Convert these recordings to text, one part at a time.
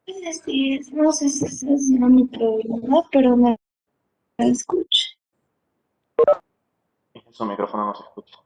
Es decir, no sé si ese es mi problema, pero me escucha. Es que su micrófono no se escucha.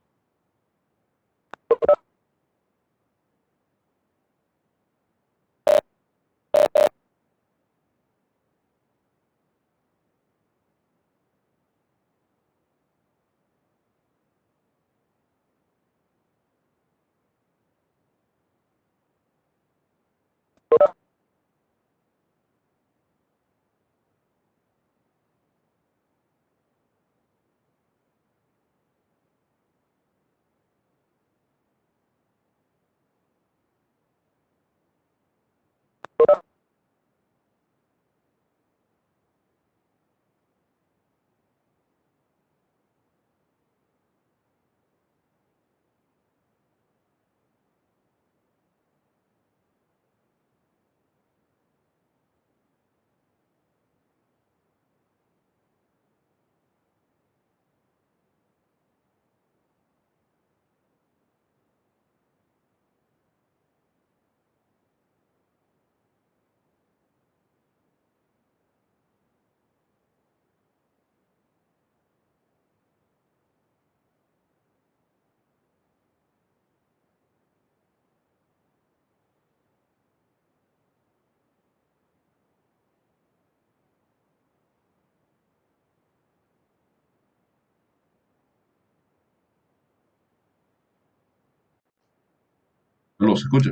¿Lo se escucha?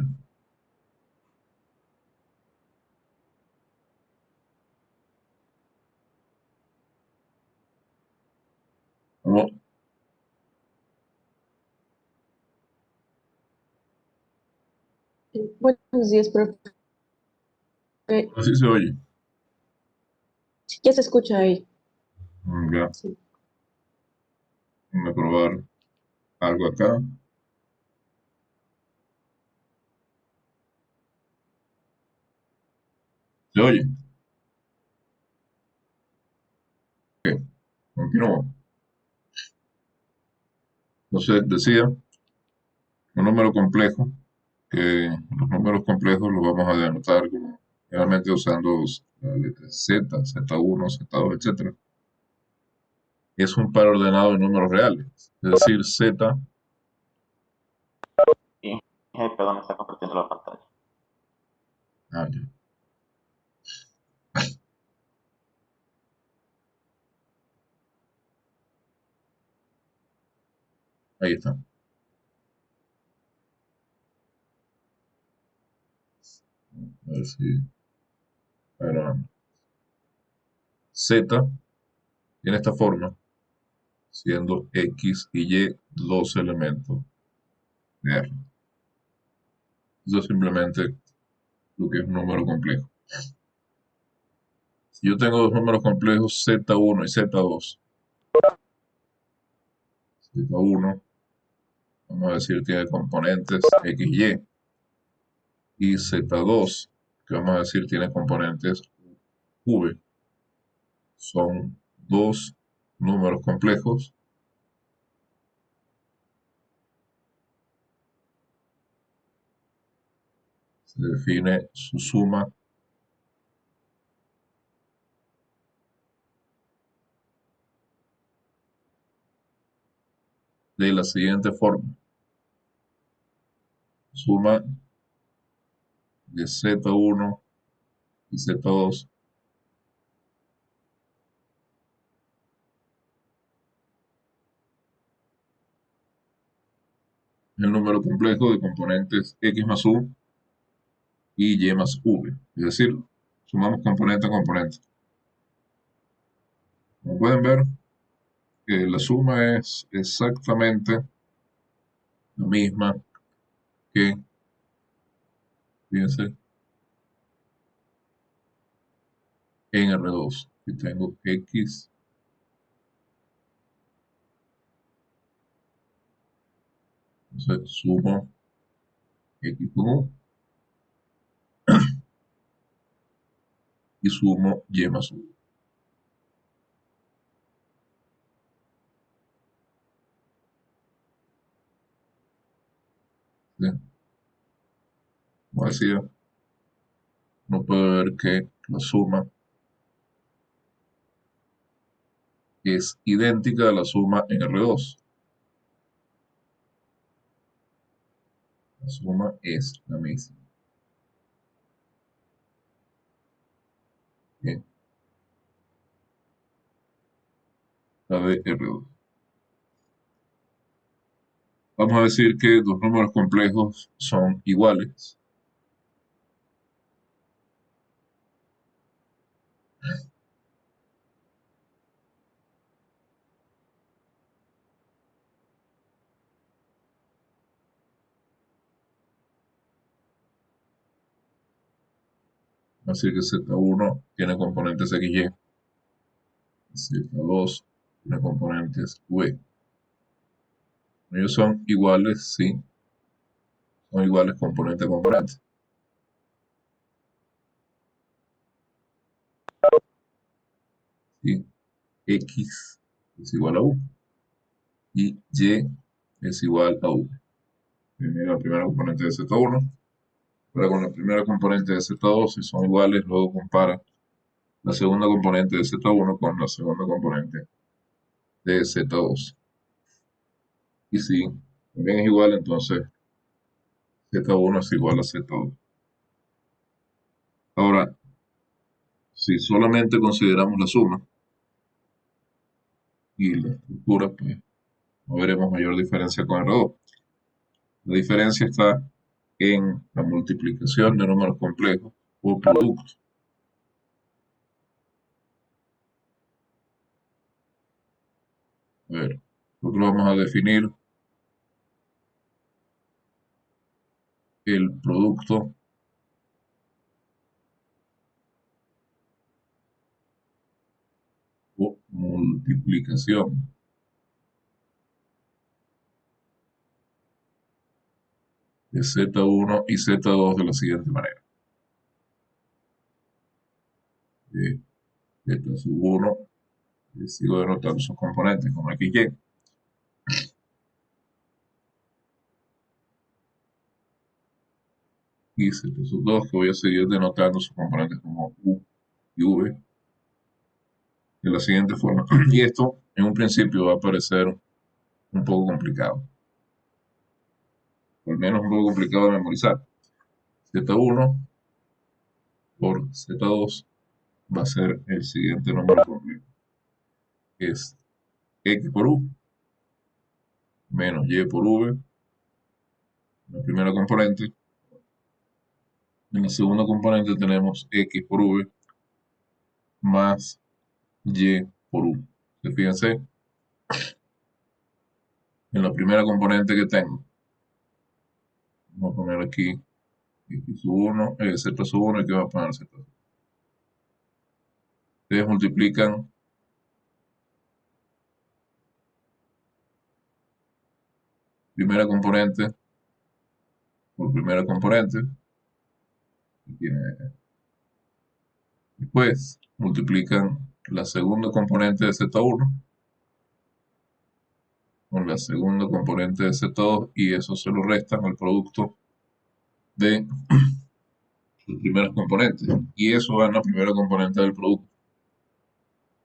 ¿Aló? Buenos días, profe. Así se oye. Ya se escucha ahí. Ya, Sí. voy a probar algo acá. ¿Se oye? Continúo. Entonces decía, un número complejo, que los números complejos los vamos a denotar como, generalmente usando la letra Z, Z1, Z2, etcétera. Es un par ordenado de números reales. Es decir, Z, Y, perdón, está compartiendo la pantalla. ya, ahí está. A ver si, ahora, Z tiene esta forma, siendo X y Y dos elementos de R. Eso es simplemente lo que es un número complejo. Si yo tengo dos números complejos, Z1 y Z2, Z1, vamos a decir, tiene componentes X, y Z2, que vamos a decir tiene componentes V. Son dos números complejos. Se define su suma de la siguiente forma. Suma de Z1 y Z2 es el número complejo de componentes X más U y Y más V. Es decir, sumamos componente a componente. Como pueden ver, que la suma es exactamente la misma que, fíjense, en R2. Aquí tengo X, entonces sumo X con U y sumo Y más U. ¿Sí? Como decía, uno puede ver que la suma es idéntica a la suma en R2. La suma es la misma. Bien, la de R2. Vamos a decir que dos números complejos son iguales. Vamos a decir que Z1 tiene componentes XY, Z2 tiene componentes V. Ellos son iguales, sí, son iguales componente a componente. ¿Sí? X es igual a U y Y es igual a U. Primero la primera componente de Z1, ahora con la primera componente de Z2, si son iguales, luego compara la segunda componente de Z1 con la segunda componente de Z2. Y si también es igual, entonces Z1 es igual a Z2. Ahora, si solamente consideramos la suma y la estructura, pues no veremos mayor diferencia con R2. La diferencia está en la multiplicación de números complejos o productos. A ver, nosotros vamos a definir el producto o multiplicación de Z1 y Z2 de la siguiente manera. De Z1, sigo denotando sus componentes como aquí Y. Y Z2, que voy a seguir denotando sus componentes como U y V de la siguiente forma. Y esto en un principio va a parecer un poco complicado, o al menos un poco complicado de memorizar. Z1 por Z2 va a ser el siguiente número complejo. Es X por U menos Y por V, la primera componente. En la segunda componente tenemos X por V más Y por U. Fíjense, en la primera componente que tengo, vamos a poner aquí X sub 1, Z sub 1, y que va a poner Z. Ustedes multiplican primera componente por primera componente. Después multiplican la segunda componente de Z1 con la segunda componente de Z2 y eso se lo restan al producto de las primeras componentes. Y eso va en la primera componente del producto.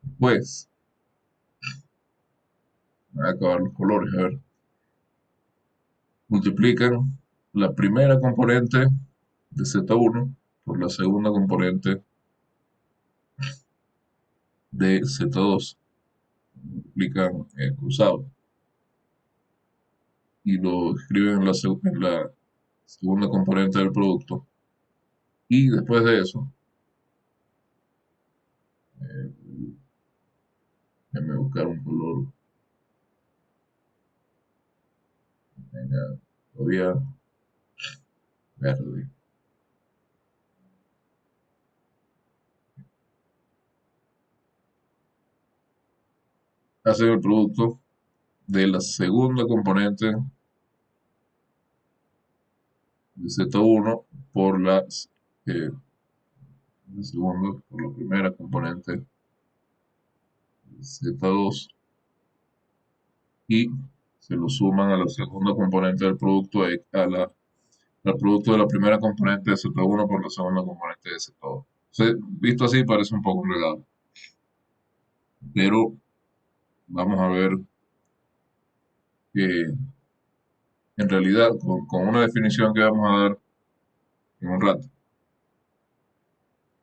Después, van a acabar los colores, a ver. Multiplican la primera componente de Z1 por la segunda componente de Z2. Multiplican cruzado. Y lo escriben en la segunda componente del producto. Y después de eso, eh, déjenme buscar un color. Venga, todavía verde. Hacen el producto de la segunda componente de Z1 por por la primera componente de Z2 y se lo suman a la segunda componente del producto a la el producto de la primera componente de Z1 por la segunda componente de Z2. Visto así parece un poco enredado, pero vamos a ver que en realidad con una definición que vamos a dar en un rato,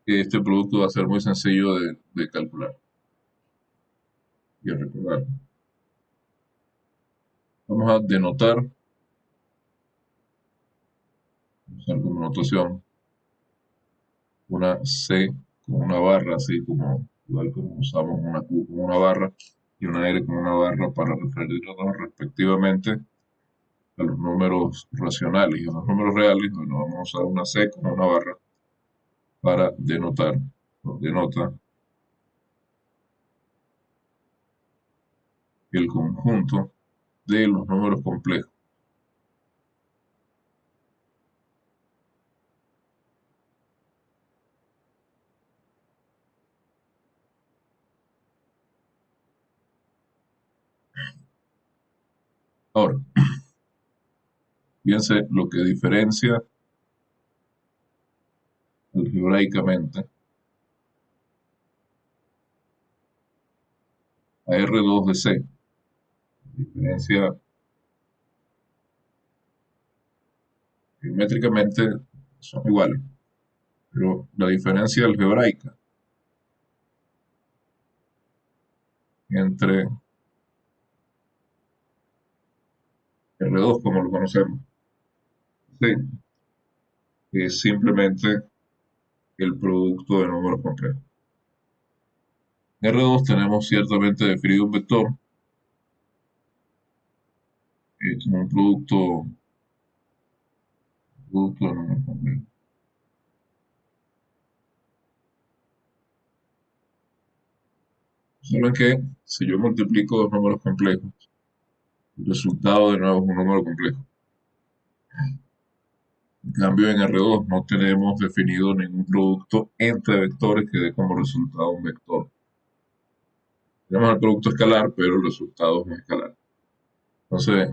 este producto va a ser muy sencillo de calcular y de recordar. Vamos a denotar, usar como notación, una C con una barra, así como igual como usamos una Q con una barra y una R con una barra para referirnos respectivamente a los números racionales y a los números reales. Bueno, vamos a usar una C con una barra para denotar, denota el conjunto de los números complejos. Ahora, fíjense lo que diferencia algebraicamente a R2 de C. La diferencia geométricamente son iguales, pero la diferencia algebraica entre R2 como lo conocemos, C, es simplemente el producto de números complejos. En R2 tenemos ciertamente definido un vector, es un producto de números complejos. Solo que si yo multiplico dos números complejos, el resultado de nuevo es un número complejo. En cambio, en R2 no tenemos definido ningún producto entre vectores que dé como resultado un vector. Tenemos el producto escalar, pero el resultado es un escalar. Entonces,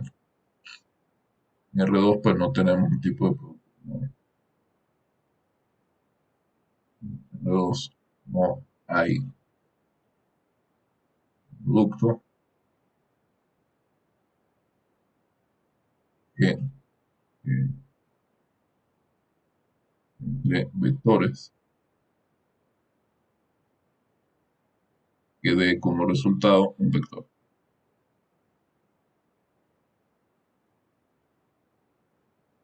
en R2 pues no tenemos un tipo de producto. En R2 no hay producto que entre vectores que dé como resultado un vector.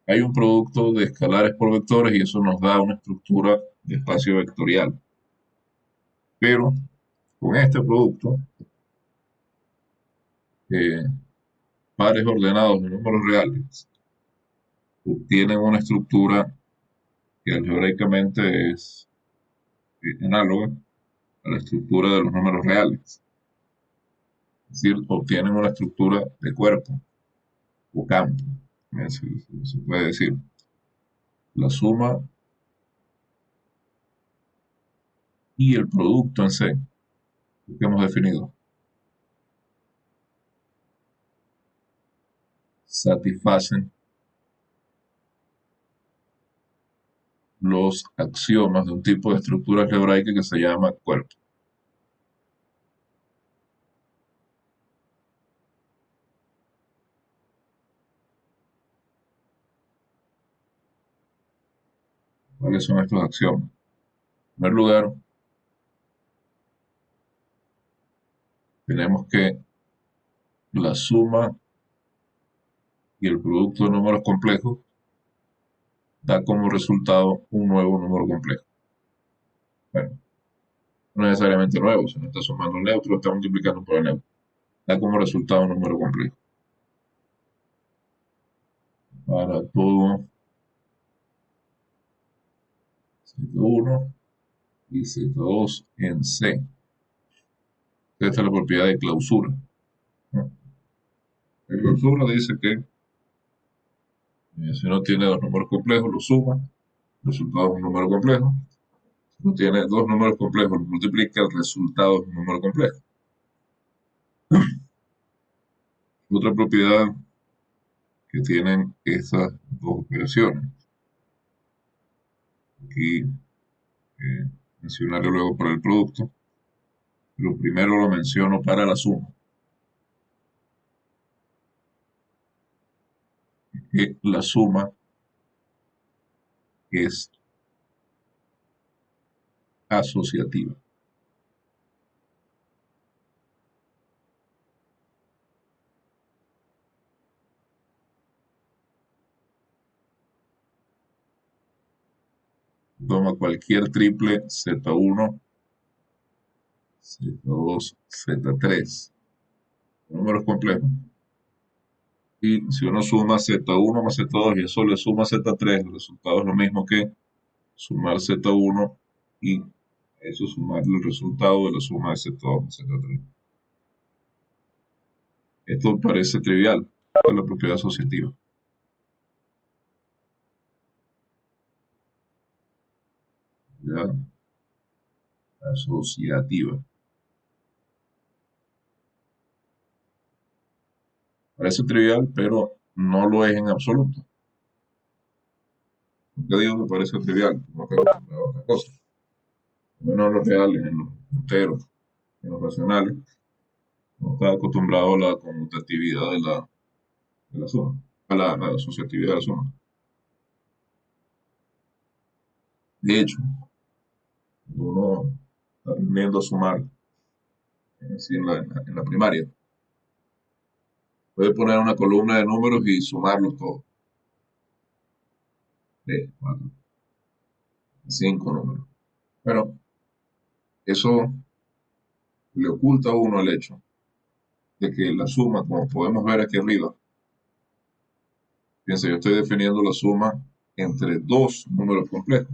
Hay un producto de escalares por vectores y eso nos da una estructura de espacio vectorial. Pero con este producto, pares ordenados de números reales obtienen una estructura que algebraicamente es análoga a la estructura de los números reales. Es decir, obtienen una estructura de cuerpo o campo, se puede decir. La suma y el producto en C que hemos definido satisfacen los axiomas de un tipo de estructura algebraica que se llama cuerpo. ¿Cuáles son estos axiomas? En primer lugar, tenemos que la suma y el producto de números complejos da como resultado un nuevo número complejo. Bueno, no necesariamente nuevo, si no está sumando el neutro, está multiplicando por el neutro. Da como resultado un número complejo. Para todo Z1 y Z2 en C. Esta es la propiedad de clausura. La clausura dice que si uno tiene dos números complejos, los suma, el resultado es un número complejo. Si uno tiene dos números complejos, los multiplica, el resultado es un número complejo. Otra propiedad que tienen estas dos operaciones. Aquí mencionaré luego para el producto, pero primero lo menciono para la suma. Que la suma es asociativa. Toma cualquier triple Z1, Z2, Z3, números complejos. Y si uno suma Z1 más Z2 y eso le suma Z3, el resultado es lo mismo que sumar Z1 y eso sumarle el resultado de la suma de Z2 más Z3. Esto parece trivial, esta es la propiedad asociativa. Propiedad asociativa. Parece trivial, pero no lo es en absoluto. ¿Por qué digo que parece trivial? No tengo otra cosa. Bueno, en los reales, en los enteros, en los racionales, no está acostumbrado a la conmutatividad de la suma, a la asociatividad de la suma. De hecho, cuando uno está aprendiendo a sumar, así en la primaria, puede poner una columna de números y sumarlos todos. 3, 4, 5 números. Pero eso le oculta a uno el hecho de que la suma, como podemos ver aquí arriba, fíjense, yo estoy definiendo la suma entre dos números complejos.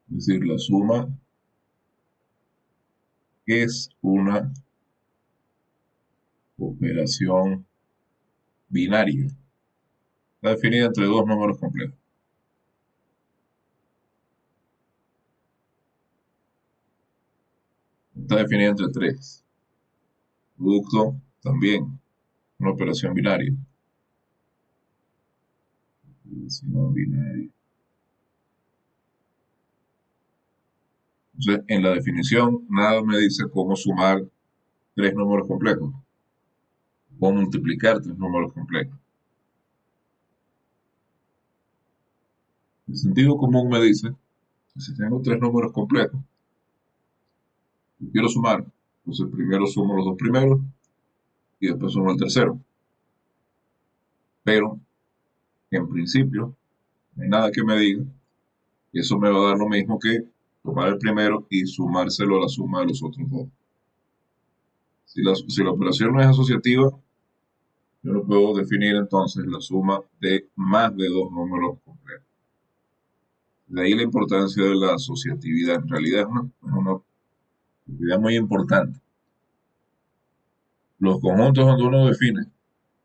Es decir, la suma es una operación binaria. Está definida entre dos números complejos. Está definida entre tres. Producto también, una operación binaria. Operación binaria. Entonces, en la definición, nada me dice cómo sumar tres números complejos, cómo multiplicar tres números complejos. El sentido común me dice que si tengo tres números complejos y quiero sumar, entonces primero sumo los dos primeros y después sumo el tercero. Pero, en principio, no hay nada que me diga que eso me va a dar lo mismo que tomar el primero y sumárselo a la suma de los otros dos. Si la operación no es asociativa, yo no puedo definir entonces la suma de más de dos números complejos. De ahí la importancia de la asociatividad. En realidad es una propiedad muy importante. Los conjuntos donde uno define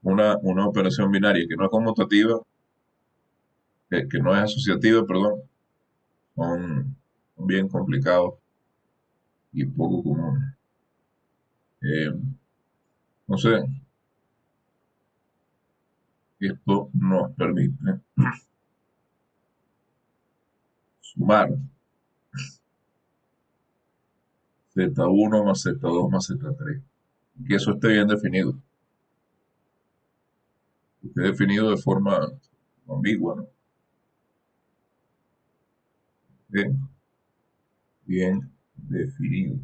una operación binaria que no es conmutativa, que no es asociativa, perdón, son bien complicados y poco comunes. No sé, esto nos permite sumar Z1 más Z2 más Z3. Que eso esté bien definido. Esté definido de forma ambigua, ¿no? Bien definido.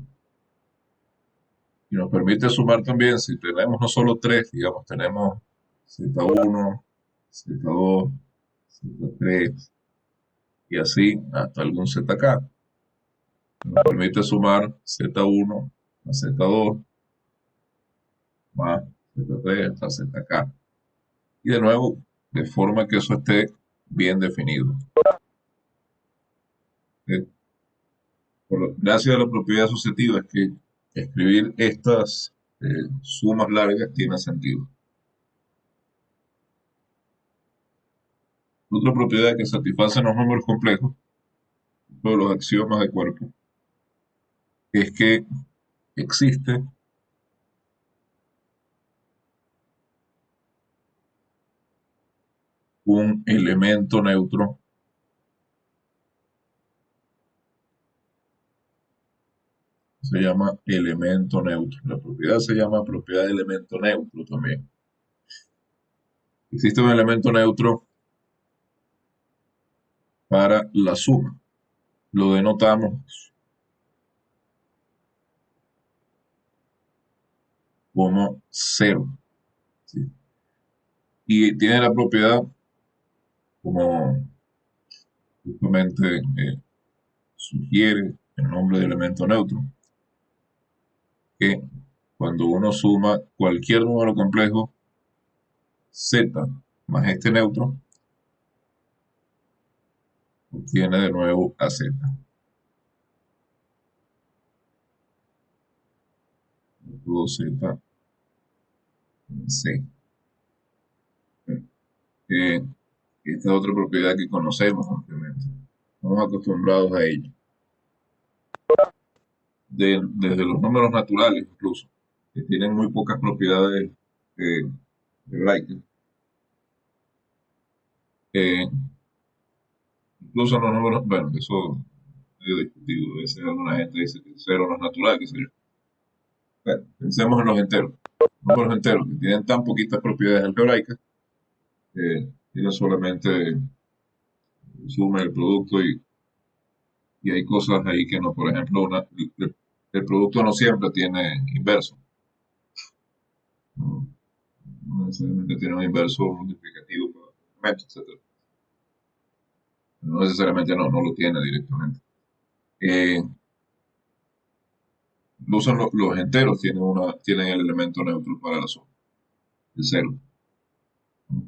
Y nos permite sumar también, si tenemos no solo tres, digamos, tenemos Z1, Z2, Z3 y así hasta algún ZK. Nos permite sumar Z1 más Z2 más Z3 hasta ZK. Y de nuevo, de forma que eso esté bien definido. Gracias a la propiedad asociativa es que escribir estas sumas largas tiene sentido. Otra propiedad que satisface los números complejos, todos los axiomas de cuerpo, es que existe un elemento neutro se llama elemento neutro. La propiedad se llama propiedad de elemento neutro también. Existe un elemento neutro para la suma. Lo denotamos como 0. ¿Sí? Y tiene la propiedad, como justamente sugiere el nombre de elemento neutro, que cuando uno suma cualquier número complejo z más este neutro, obtiene de nuevo a z. Todo z c. Eh, Esta es otra propiedad que conocemos ampliamente. Estamos acostumbrados a ella. Desde los números naturales incluso, que tienen muy pocas propiedades hebraicas. Incluso los números, bueno, eso es medio discutido. A veces alguna gente dice que el cero no es natural, qué sé yo. Bueno, pensemos en los enteros. Números enteros que tienen tan poquitas propiedades algebraicas que tienen solamente el suma y el producto y hay cosas ahí que no, por ejemplo, el producto no siempre tiene inverso. No, no necesariamente tiene un inverso multiplicativo para elementos, etcétera. No necesariamente no lo tiene directamente. Eh, Incluso los enteros tienen el elemento neutro para la suma, el cero.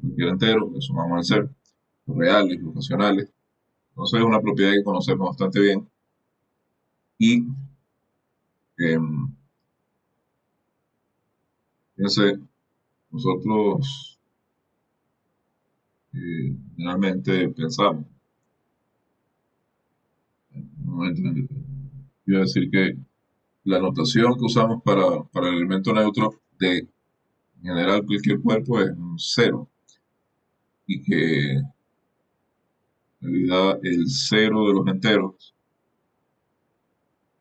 Cualquier entero, le sumamos el cero. Los reales, los racionales. Entonces es una propiedad que conocemos bastante bien. Y fíjense, nosotros generalmente pensamos, iba a decir que la notación que usamos para el elemento neutro de en general cualquier cuerpo es un cero. Y que en realidad el cero de los enteros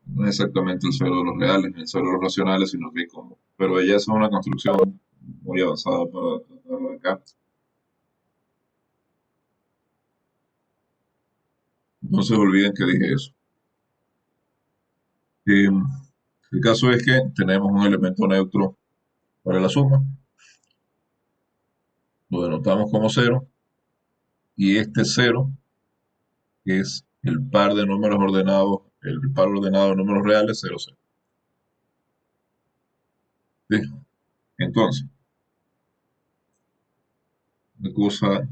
no es exactamente el cero de los reales ni el cero de los racionales, sino que como, pero ella es una construcción muy avanzada para tratarlo de acá. No se olviden que dije eso. El caso es que tenemos un elemento neutro para la suma, lo denotamos como cero, y este cero es el par de números ordenados, el par ordenado de números reales, 0, 0. ¿Sí? Entonces, una cosa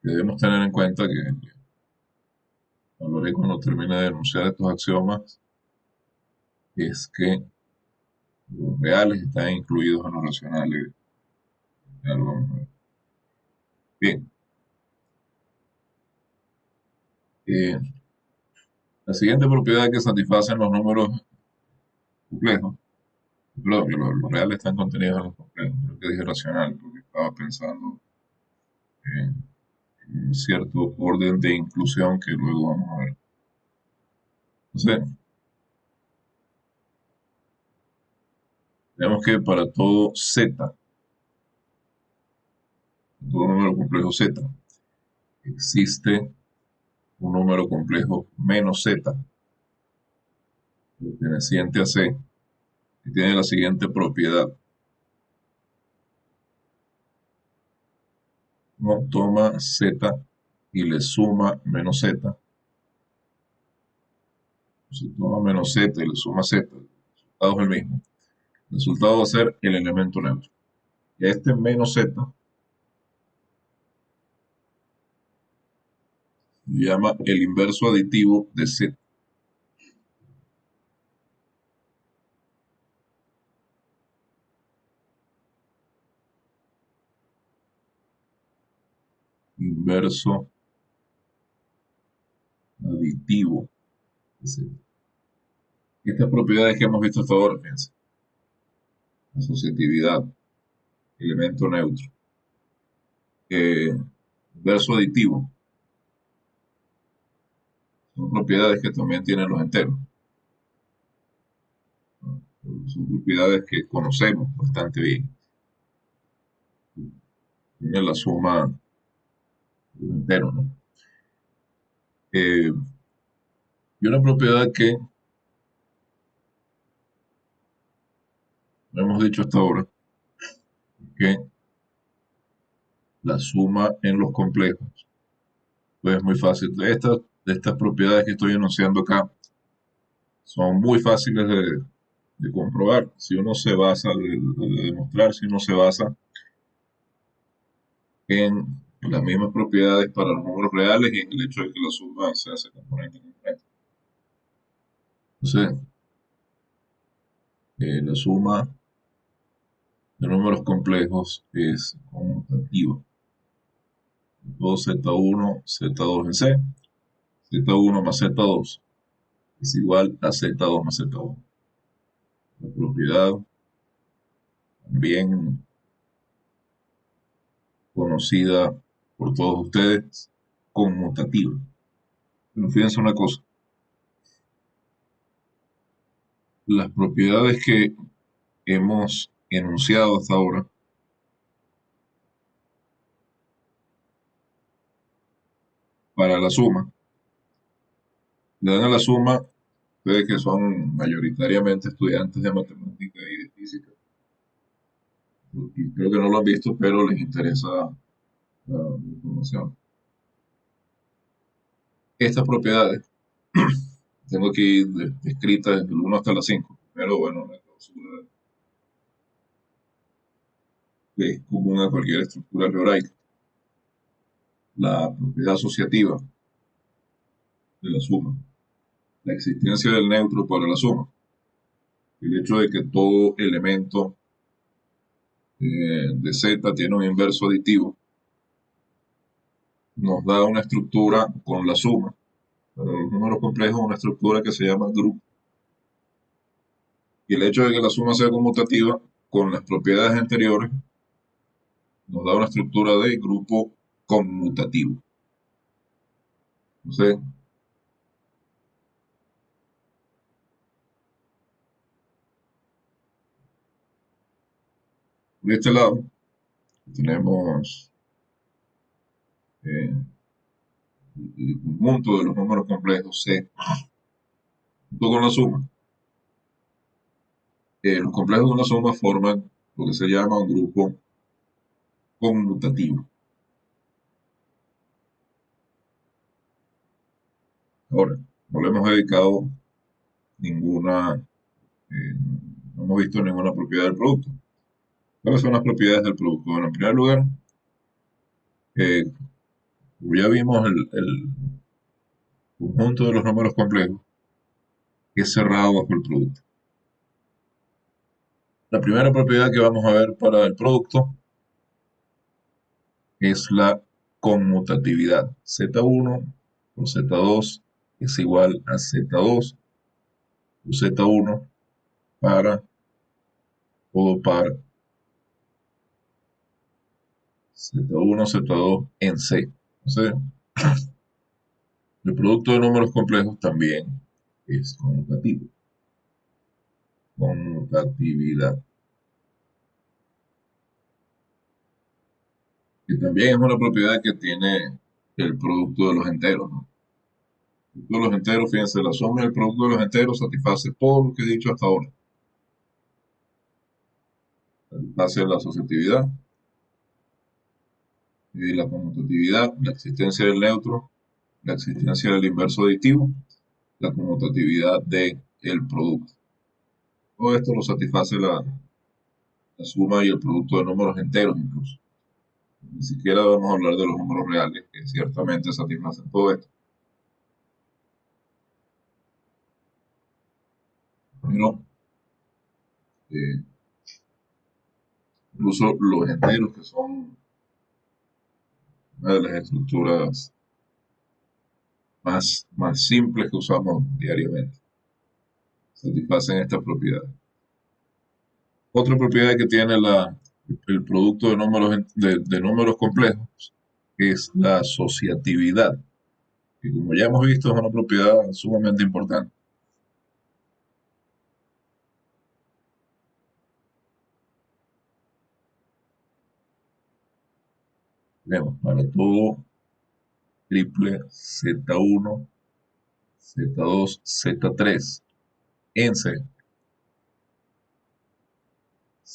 que debemos tener en cuenta, que hablaré cuando termine de enunciar estos axiomas, es que los reales están incluidos en los racionales. Ya lo vamos a ver. Bien, eh, la siguiente propiedad que satisfacen los números complejos, perdón, que los reales están contenidos en los complejos, creo que dije racional, porque estaba pensando en un cierto orden de inclusión que luego vamos a ver. Entonces, tenemos que para todo z, todo número complejo z, existe un número complejo menos z, perteneciente a c, que tiene la siguiente propiedad. Uno toma z y le suma menos z. Si toma menos z y le suma z, el resultado es el mismo. El resultado va a ser el elemento neutro. Y a este menos z se llama el inverso aditivo de z. Inverso aditivo de z. Estas propiedades que hemos visto hasta ahora, fíjense. asociatividad, elemento neutro, verso aditivo, son propiedades que también tienen los enteros. Son propiedades que conocemos bastante bien. Tienen la suma de los enteros, ¿no? Y una propiedad que no hemos dicho hasta ahora, que la suma en los complejos, pues es muy fácil. De estas propiedades que estoy enunciando acá, son muy fáciles de comprobar. Si uno se basa, de demostrar, si uno se basa en las mismas propiedades para los números reales y en el hecho de que la suma se hace componente a componente. Entonces, la suma de números complejos es conmutativa. 2z1, z2 en C, z1 más z2 es igual a z2 más z1. La propiedad también conocida por todos ustedes, conmutativa. Pero fíjense una cosa, las propiedades que hemos enunciado hasta ahora para la suma, le dan a la suma, ustedes que son mayoritariamente estudiantes de matemática y de física, y creo que no lo han visto, pero les interesa la información. Estas propiedades, tengo aquí descritas desde el 1 hasta la 5. Primero, bueno, la cláusula que es común a cualquier estructura algebraica. La propiedad asociativa de la suma. La existencia del neutro para la suma. El hecho de que todo elemento de Z tiene un inverso aditivo nos da una estructura con la suma. Para los números complejos, una estructura que se llama grupo. Y el hecho de que la suma sea conmutativa con las propiedades anteriores nos da una estructura de grupo conmutativo. Entonces, de este lado tenemos el conjunto de los números complejos C junto con la suma. Los complejos de una suma forman lo que se llama un grupo conmutativo. Ahora, no le hemos dedicado ninguna, no hemos visto ninguna propiedad del producto. ¿Cuáles son las propiedades del producto? Bueno, en primer lugar, ya vimos el conjunto de los números complejos que es cerrado bajo el producto. La primera propiedad que vamos a ver para el producto es la conmutatividad. Z1 por Z2 es igual a Z2 por Z1 para todo par Z1, Z2 en C. Entonces, el producto de números complejos también es conmutativo. Conmutatividad. Que también es una propiedad que tiene el producto de los enteros, ¿no? El producto de los enteros, fíjense, la suma del producto de los enteros satisface todo lo que he dicho hasta ahora. Satisface la asociatividad y la conmutatividad, la existencia del neutro, la existencia del inverso aditivo, la conmutatividad del producto. Todo esto lo satisface la suma y el producto de números enteros incluso. Ni siquiera vamos a hablar de los números reales, que ciertamente satisfacen todo esto. Pero, incluso los enteros, que son una de las estructuras más simples que usamos diariamente, satisfacen esta propiedad. Otra propiedad que tiene el producto de números complejos es la asociatividad, que como ya hemos visto es una propiedad sumamente importante. Tenemos para todo triple Z1, Z2, Z3 en C.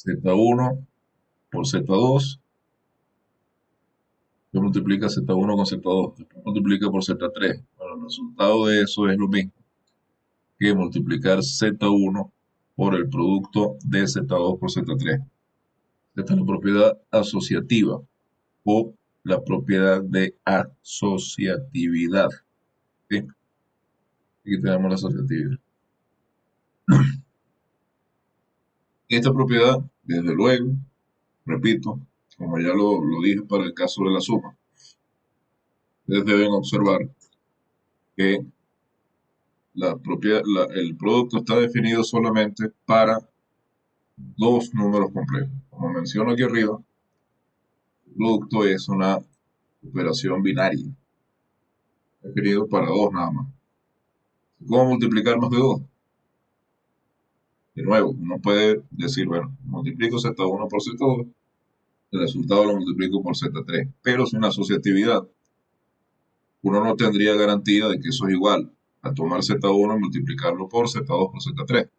Z1 por Z2, que multiplica Z1 con Z2, después multiplica por Z3. Bueno, el resultado de eso es lo mismo que multiplicar Z1 por el producto de Z2 por Z3. Esta es la propiedad asociativa o la propiedad de asociatividad. ¿Sí? Aquí tenemos la asociatividad. Esta propiedad, desde luego, repito, como ya lo dije para el caso de la suma, ustedes deben observar que el producto está definido solamente para dos números complejos. Como menciono aquí arriba, el producto es una operación binaria, definido para dos nada más. ¿Cómo multiplicar más de dos? De nuevo, uno puede decir, bueno, multiplico Z1 por Z2, el resultado lo multiplico por Z3, pero sin asociatividad, uno no tendría garantía de que eso es igual a tomar Z1 y multiplicarlo por Z2 por Z3.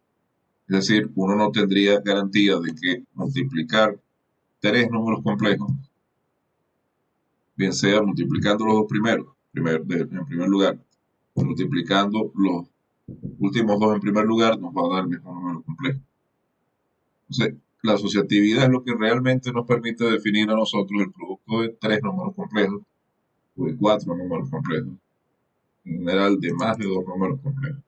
Es decir, uno no tendría garantía de que multiplicar tres números complejos, bien sea multiplicando los dos primeros, en primer lugar, o multiplicando los últimos dos en primer lugar, nos va a dar el mismo número complejo. Entonces, la asociatividad es lo que realmente nos permite definir a nosotros el producto de tres números complejos o de cuatro números complejos, en general de más de dos números complejos.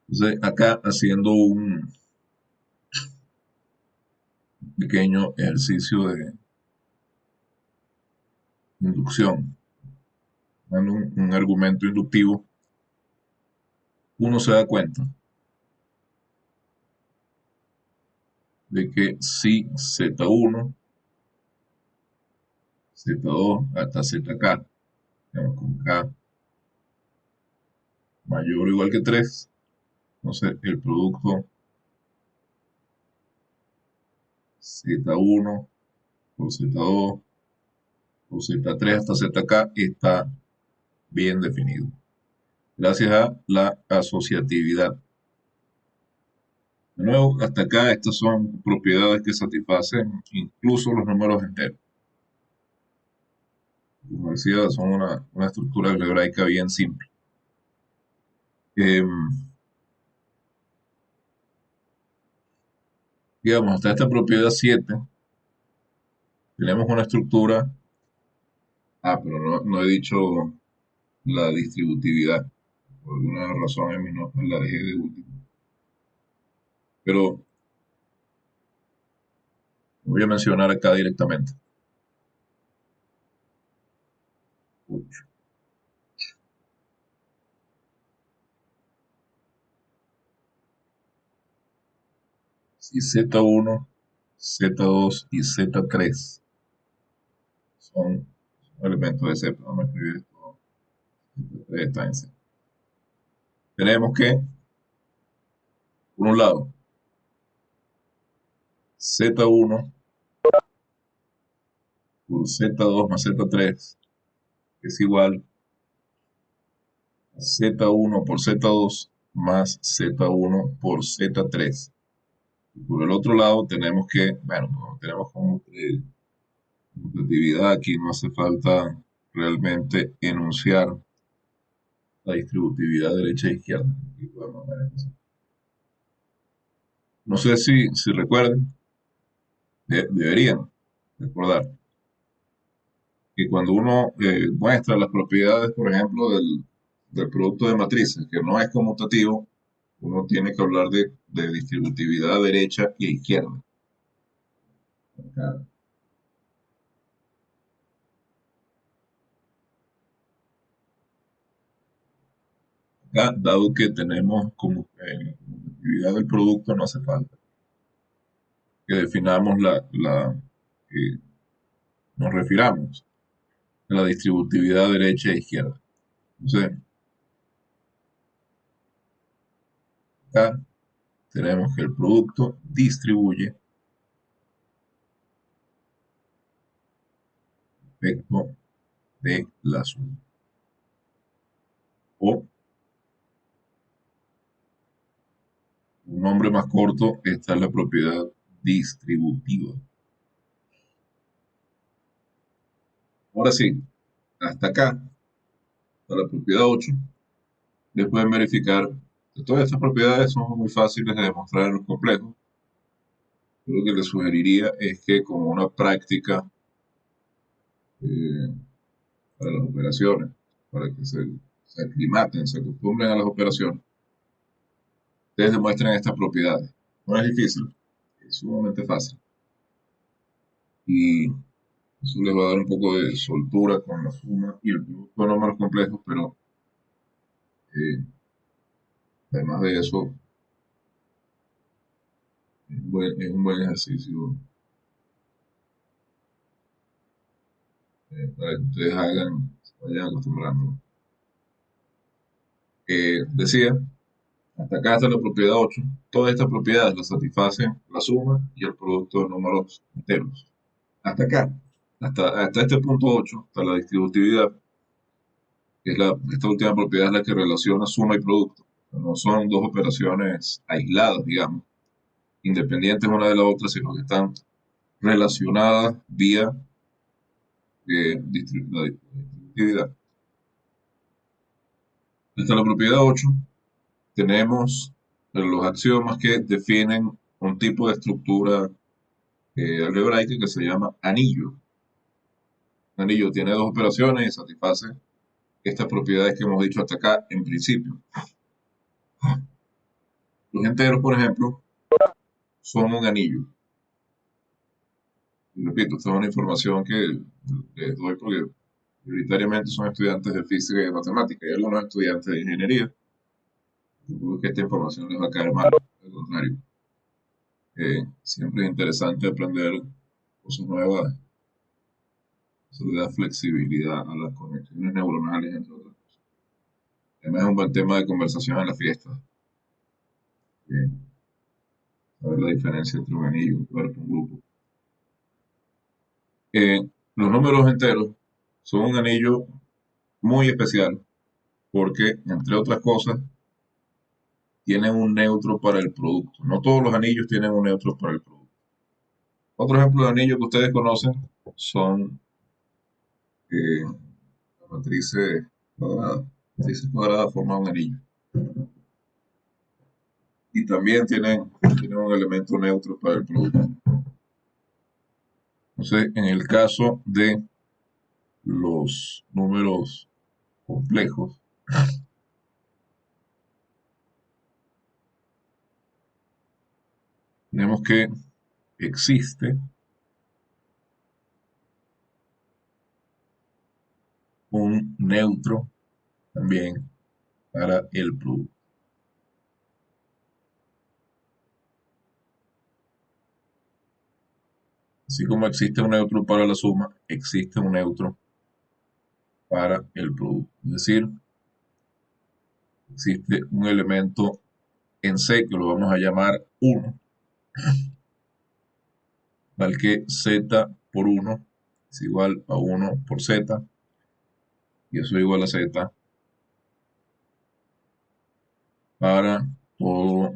Entonces, acá haciendo un pequeño ejercicio de inducción, dando un argumento inductivo, uno se da cuenta de que si Z1, Z2 hasta ZK, digamos, con K mayor o igual que 3, entonces el producto Z1 por Z2 por Z3 hasta ZK está bien definido, gracias a la asociatividad. De nuevo, hasta acá estas son propiedades que satisfacen incluso los números enteros. Como decía, son una estructura algebraica bien simple. Digamos, hasta esta propiedad 7 tenemos una estructura. Pero no he dicho la distributividad. Por alguna razón en mi nota la dejé de último. Pero voy a mencionar acá directamente. 8. Si Z1, Z2 y Z3 son elementos de C, vamos a escribir esto. Z3 está en C. Tenemos que, por un lado, Z1 por Z2 más Z3 es igual a Z1 por Z2 más Z1 por Z3. Y por el otro lado tenemos que, bueno, como tenemos como mutatividad, aquí no hace falta realmente enunciar la distributividad derecha e izquierda. Aquí podemos ver eso. No sé si recuerden, deberían recordar que cuando uno muestra las propiedades, por ejemplo, del producto de matrices, que no es conmutativo, uno tiene que hablar de distributividad derecha y izquierda. Acá. Dado que tenemos como actividad del producto, no hace falta. que definamos nos refiramos a la distributividad derecha e izquierda. Entonces, acá tenemos que el producto distribuye respecto de la suma. O, un nombre más corto, esta es la propiedad distributiva. Ahora sí, hasta acá, hasta la propiedad 8, les pueden verificar que todas estas propiedades son muy fáciles de demostrar en los complejos. Lo que les sugeriría es que como una práctica para las operaciones, para que se aclimaten, se acostumbren a las operaciones, ustedes demuestren estas propiedades. No es difícil, es sumamente fácil. Y eso les va a dar un poco de soltura con la suma y el producto de números complejos, pero además de eso, es un buen ejercicio para que ustedes se vayan acostumbrando. Decía, hasta acá está la propiedad 8. Todas estas propiedades las satisfacen la suma y el producto de números enteros. Hasta acá, hasta este punto 8, hasta la distributividad, que es esta última propiedad es la que relaciona suma y producto. No son dos operaciones aisladas, digamos, independientes una de la otra, sino que están relacionadas vía la distributividad. Hasta la propiedad 8 tenemos los axiomas que definen un tipo de estructura algebraica que se llama anillo. Un anillo tiene dos operaciones y satisface estas propiedades que hemos dicho hasta acá en principio. Los enteros, por ejemplo, son un anillo. Y repito, esta es una información que les doy porque prioritariamente son estudiantes de física y de matemática y algunos estudiantes de ingeniería. Supongo que esta información les va a caer mal, al contrario. Siempre es interesante aprender cosas nuevas. Eso le da flexibilidad a las conexiones neuronales, entre otras cosas. Además es un buen tema de conversación en la fiesta. Saber la diferencia entre un anillo, un cuerpo, un grupo. Los números enteros son un anillo muy especial porque, entre otras cosas, tienen un neutro para el producto. No todos los anillos tienen un neutro para el producto. Otro ejemplo de anillo que ustedes conocen son las matrices cuadradas. Matrices cuadradas forman un anillo. Y también tienen un elemento neutro para el producto. Entonces, en el caso de los números complejos, tenemos que existe un neutro también para el producto. Así como existe un neutro para la suma, existe un neutro para el producto. Es decir, existe un elemento en C que lo vamos a llamar 1, tal que Z por 1 es igual a 1 por Z, y eso es igual a Z para todo,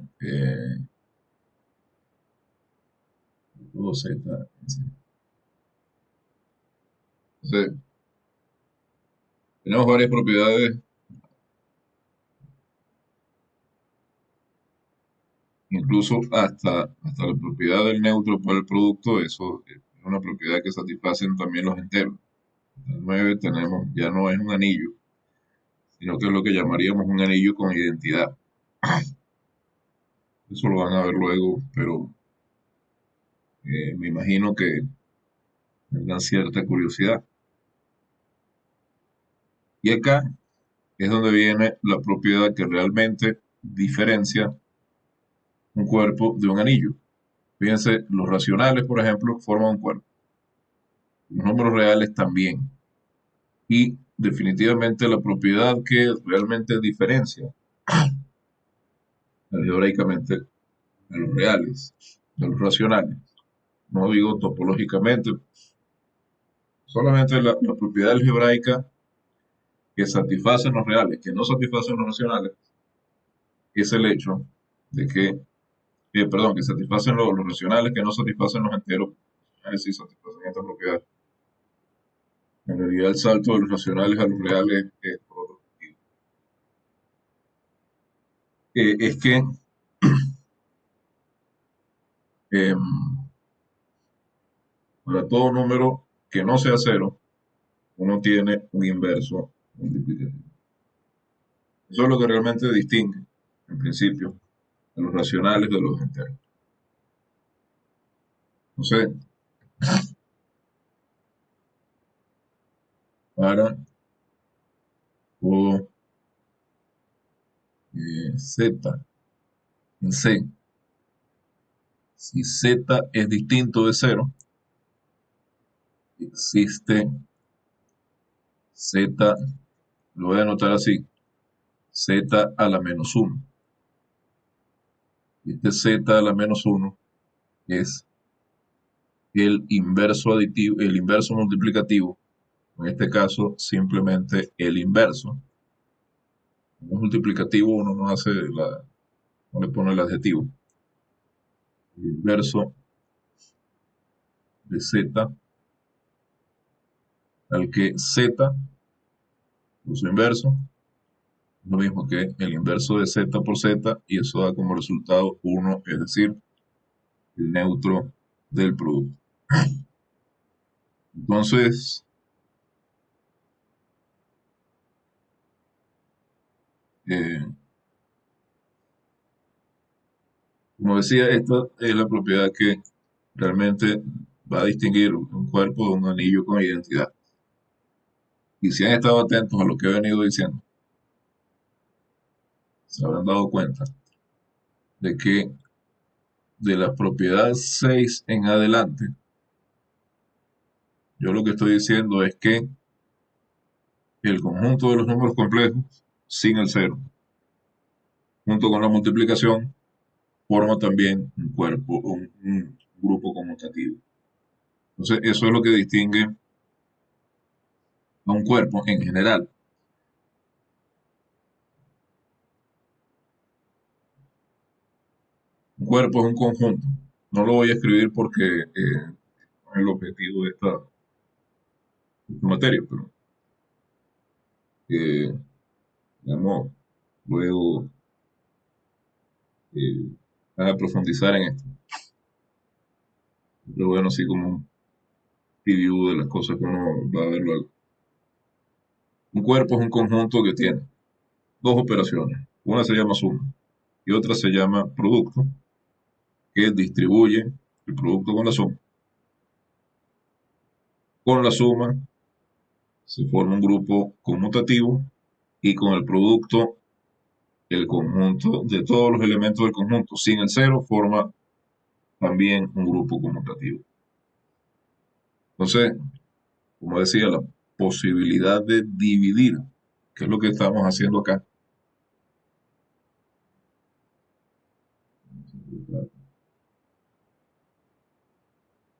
todo Z. Entonces, tenemos varias propiedades, incluso hasta la propiedad del neutro para el producto, eso es una propiedad que satisfacen también los enteros. El 9 tenemos, ya no es un anillo, sino que es lo que llamaríamos un anillo con identidad. Eso lo van a ver luego, pero me imagino que tengan cierta curiosidad. Y acá es donde viene la propiedad que realmente diferencia un cuerpo de un anillo. Fíjense, los racionales, por ejemplo, forman un cuerpo. Los números reales también. Y definitivamente la propiedad que realmente diferencia algebraicamente de los reales, de los racionales. No digo topológicamente, solamente la propiedad algebraica que satisfacen los reales, que no satisfacen los racionales, es el hecho de que, perdón, que satisfacen los racionales, que no satisfacen los enteros. Los racionales sí satisfacen esta propiedad. En realidad el salto de los racionales a los reales es por otro motivo. Es que em, para todo número que no sea cero, uno tiene un inverso multiplicativo. Eso es lo que realmente distingue, en principio, a los racionales de los enteros. Entonces, para todo z en C, si z es distinto de 0, existe z, lo voy a anotar así, z a la menos 1. Este z a la menos 1 es el inverso aditivo, el inverso multiplicativo, en este caso simplemente el inverso. Como es multiplicativo uno no hace no le pone el adjetivo. El inverso de z, al que z, por su inverso, es lo mismo que el inverso de z por z, y eso da como resultado 1, es decir, el neutro del producto. Entonces, como decía, esta es la propiedad que realmente va a distinguir un cuerpo de un anillo con identidad. Y si han estado atentos a lo que he venido diciendo, se habrán dado cuenta de que de la propiedad 6 en adelante, yo lo que estoy diciendo es que el conjunto de los números complejos sin el cero, junto con la multiplicación, forma también un cuerpo, un grupo conmutativo. Entonces, eso es lo que distingue a un cuerpo en general. Un cuerpo es un conjunto. No lo voy a escribir porque no es el objetivo de esta materia, pero digamos, luego a profundizar en esto. Pero bueno, así como un preview de las cosas que uno va a ver luego. Un cuerpo es un conjunto que tiene dos operaciones. Una se llama suma y otra se llama producto, que distribuye el producto con la suma. Con la suma se forma un grupo conmutativo y con el producto el conjunto de todos los elementos del conjunto sin el cero forma también un grupo conmutativo. Entonces, como decía, la posibilidad de dividir, que es lo que estamos haciendo acá.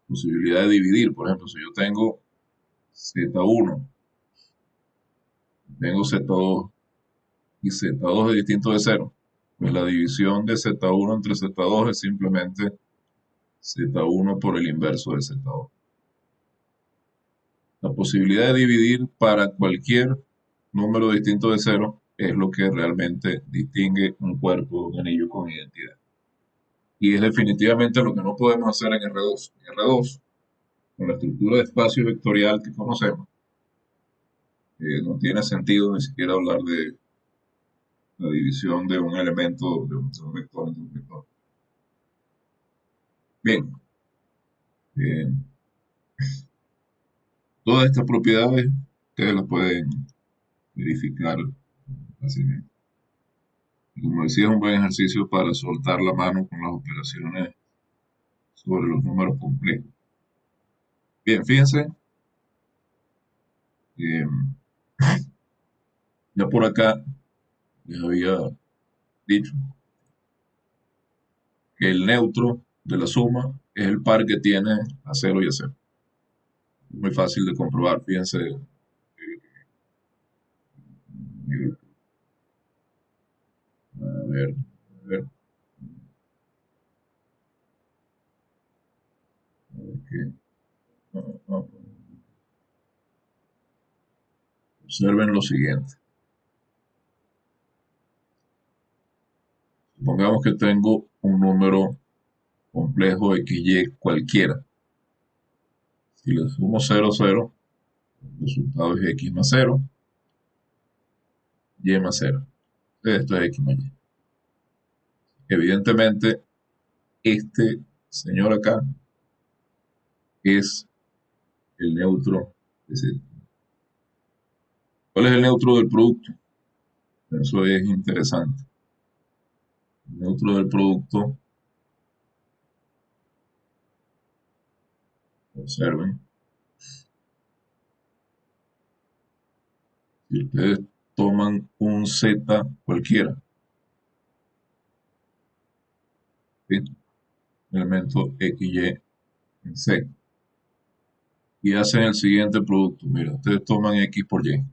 Posibilidad de dividir, por ejemplo, si yo tengo Z1, tengo Z2 y Z2 es distinto de 0, pues la división de Z1 entre Z2 es simplemente Z1 por el inverso de Z2. La posibilidad de dividir para cualquier número distinto de 0 es lo que realmente distingue un cuerpo de un anillo con identidad. Y es definitivamente lo que no podemos hacer en R2. En R2, con la estructura de espacio vectorial que conocemos, no tiene sentido ni siquiera hablar de la división de un elemento, de un vector entre un vector. Bien, todas estas propiedades ustedes las pueden verificar fácilmente. Y como decía, es un buen ejercicio para soltar la mano con las operaciones sobre los números complejos. Bien, fíjense, eh, ya por acá les había dicho que el neutro de la suma es el par que tiene a 0 y a 0. Muy fácil de comprobar, fíjense. A ver, a ver, qué. Observen lo siguiente. Supongamos que tengo un número complejo XY cualquiera. Si le sumo 0, 0, el resultado es X más 0, Y más 0. Esto es X más Y. Evidentemente, este señor acá es el neutro de Z. ¿Cuál es el neutro del producto? Eso es interesante. El neutro del producto, observen, si ustedes toman un Z cualquiera, ¿sí? Elemento XY en Z, y hacen el siguiente producto. Mira, ustedes toman X por Y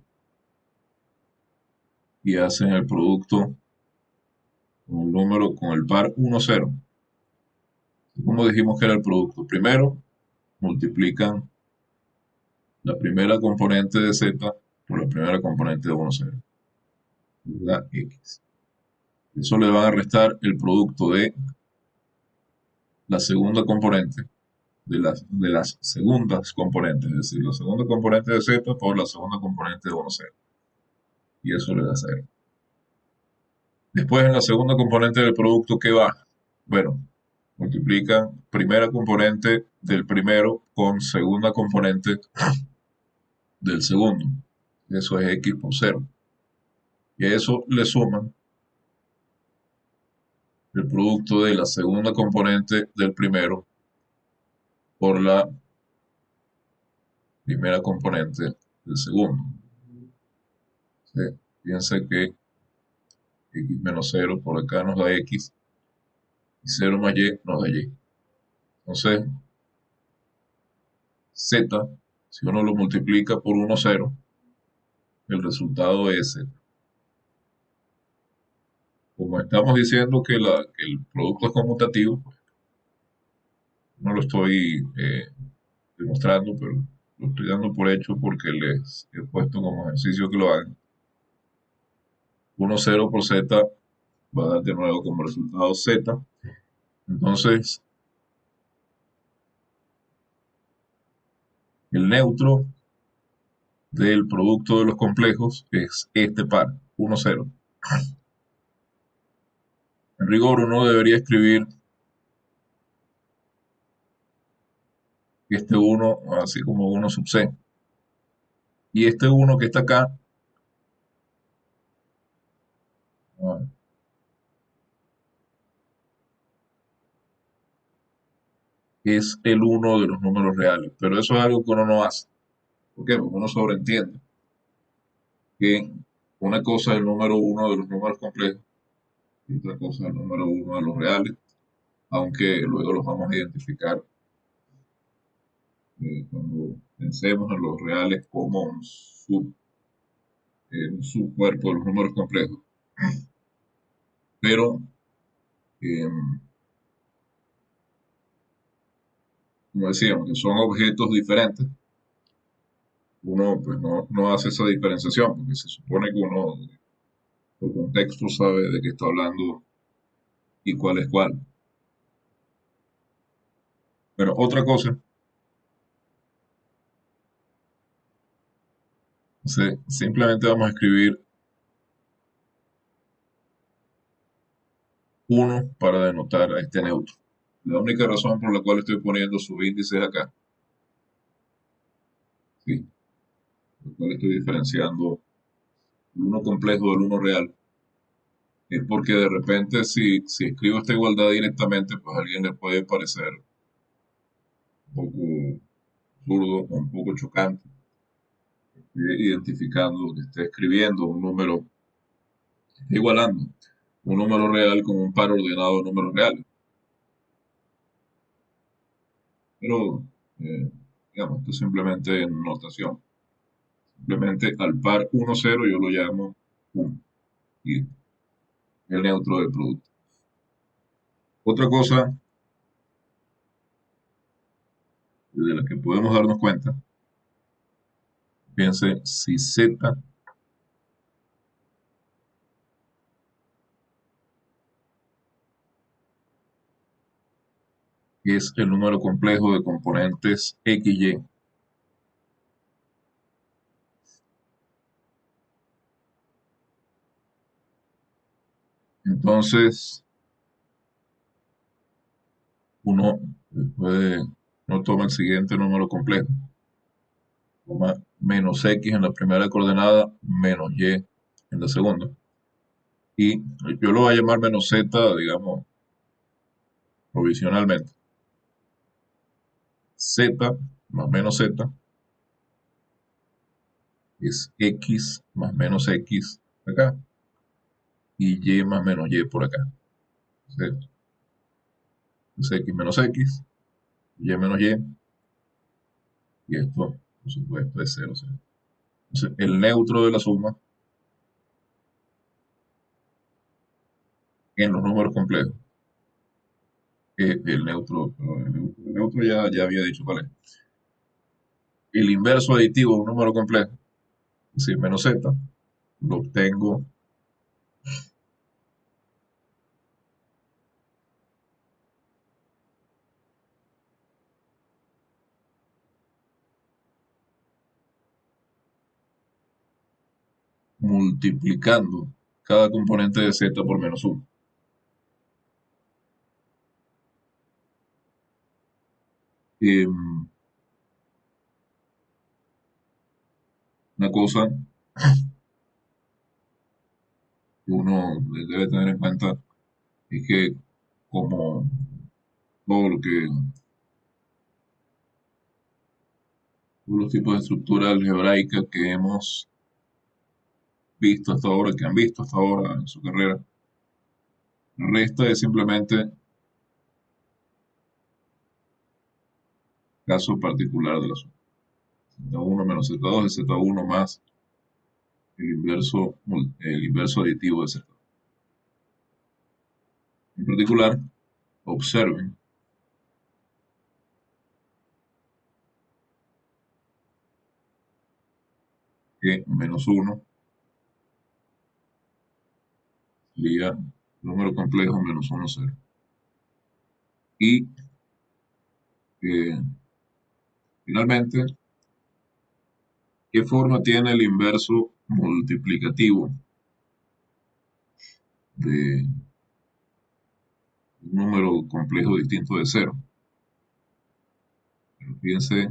y hacen el producto con el número, con el par 1, 0. Como dijimos que era el producto, primero multiplican la primera componente de Z por la primera componente de 1, 0, la X. Eso le van a restar el producto de la segunda componente, de las segundas componentes, es decir, la segunda componente de Z por la segunda componente de 1, 0. Y eso le da 0. Después en la segunda componente del producto, ¿qué va? Bueno, multiplican primera componente del primero con segunda componente del segundo. Eso es X por 0. Y a eso le suman el producto de la segunda componente del primero por la primera componente del segundo. ¿Sí? Piensa que X menos 0 por acá nos da X y 0 más Y nos da Y. Entonces, Z, si uno lo multiplica por 1, 0, el resultado es Z. Como estamos diciendo que el producto es conmutativo, pues, no lo estoy demostrando, pero lo estoy dando por hecho porque les he puesto como ejercicio que lo hagan. 1, 0 por Z va a dar de nuevo como resultado Z. Entonces, el neutro del producto de los complejos es este par, 1, 0. En rigor, uno debería escribir este 1 así como 1 sub C. Y este 1 que está acá, es el 1 de los números reales. Pero eso es algo que uno no hace. ¿Por qué? Porque uno sobreentiende que una cosa es el número 1 de los números complejos y otra cosa es el número 1 de los reales, aunque luego los vamos a identificar cuando pensemos en los reales como un subcuerpo de los números complejos. Pero, como decíamos, que son objetos diferentes, uno pues no hace esa diferenciación, porque se supone que uno, por contexto, sabe de qué está hablando y cuál es cuál. Pero otra cosa, simplemente vamos a escribir 1 para denotar a este neutro. La única razón por la cual estoy poniendo subíndices acá, ¿sí? Por la cual estoy diferenciando el 1 complejo del 1 real, es porque de repente si escribo esta igualdad directamente, pues a alguien le puede parecer un poco absurdo o un poco chocante, que esté identificando, que esté escribiendo un número, que esté igualando un número real con un par ordenado de números reales. Pero, digamos, esto es simplemente notación. Simplemente al par 1, 0 yo lo llamo 1 y el neutro del producto. Otra cosa de la que podemos darnos cuenta, piense si Z es el número complejo de componentes X, Y. Entonces, uno puede, no toma el siguiente número complejo, toma menos X en la primera coordenada, menos Y en la segunda. Y yo lo voy a llamar menos Z, digamos, provisionalmente. Z más menos Z es X más menos X acá y Y más menos Y por acá. Entonces, es X menos X, Y menos Y, y esto, por supuesto, es 0, 0. Entonces, el neutro de la suma en los números complejos, el neutro ya había dicho cuál es. El inverso aditivo de un número complejo, es decir, menos Z, lo obtengo multiplicando cada componente de Z por menos 1. Una cosa que uno debe tener en cuenta es que como todos los tipos de estructuras algebraicas que hemos visto hasta ahora, que han visto hasta ahora en su carrera, la resta es simplemente caso particular de la suma. Z1 menos Z2 es Z1 más el inverso aditivo de Z. En particular, observen que menos 1 sería número complejo menos 1, 0. Y finalmente, ¿qué forma tiene el inverso multiplicativo de un número complejo distinto de 0? Pero fíjense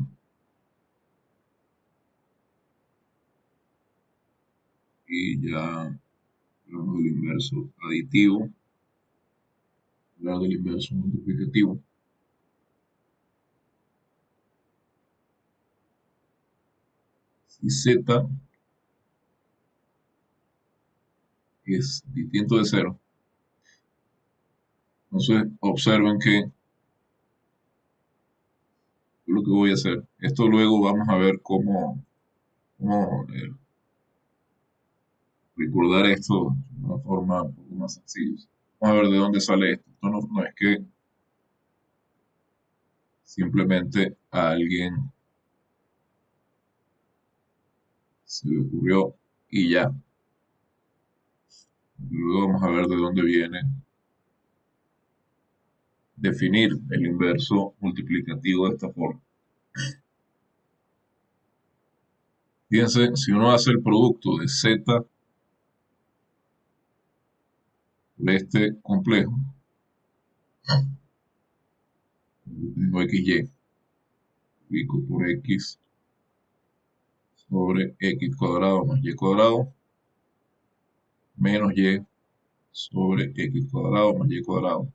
y ya hablamos del inverso aditivo, hablar del inverso multiplicativo. Si Z es distinto de 0, entonces observen que lo que voy a hacer, esto luego vamos a ver cómo recordar esto de una forma un poco más sencilla. Vamos a ver de dónde sale esto. Esto no es que simplemente a alguien se le ocurrió y ya. Luego vamos a ver de dónde viene definir el inverso multiplicativo de esta forma. Fíjense, si uno hace el producto de Z por este complejo, tengo XY, pico por X sobre X cuadrado más Y cuadrado, menos Y sobre X cuadrado más Y cuadrado.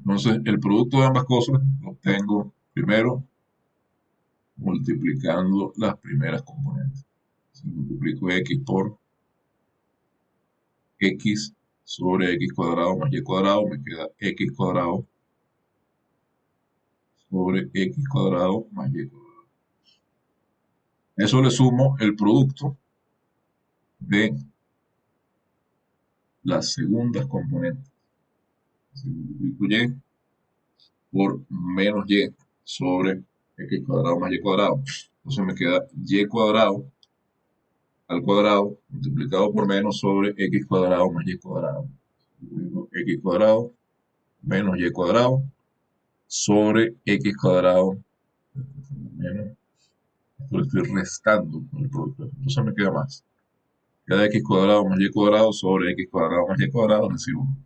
Entonces, el producto de ambas cosas lo obtengo primero multiplicando las primeras componentes. Si multiplico x por x sobre x cuadrado más y cuadrado, me queda x cuadrado sobre x cuadrado más y cuadrado. A eso le sumo el producto de las segundas componentes. Si multiplico y por menos y sobre x cuadrado más y cuadrado. Entonces me queda y cuadrado al cuadrado multiplicado por menos sobre x cuadrado más y cuadrado. X cuadrado menos y cuadrado sobre x cuadrado menos. Esto lo estoy restando con el producto. Entonces me queda más. Queda x cuadrado más y cuadrado sobre x cuadrado más y cuadrado recibo 1.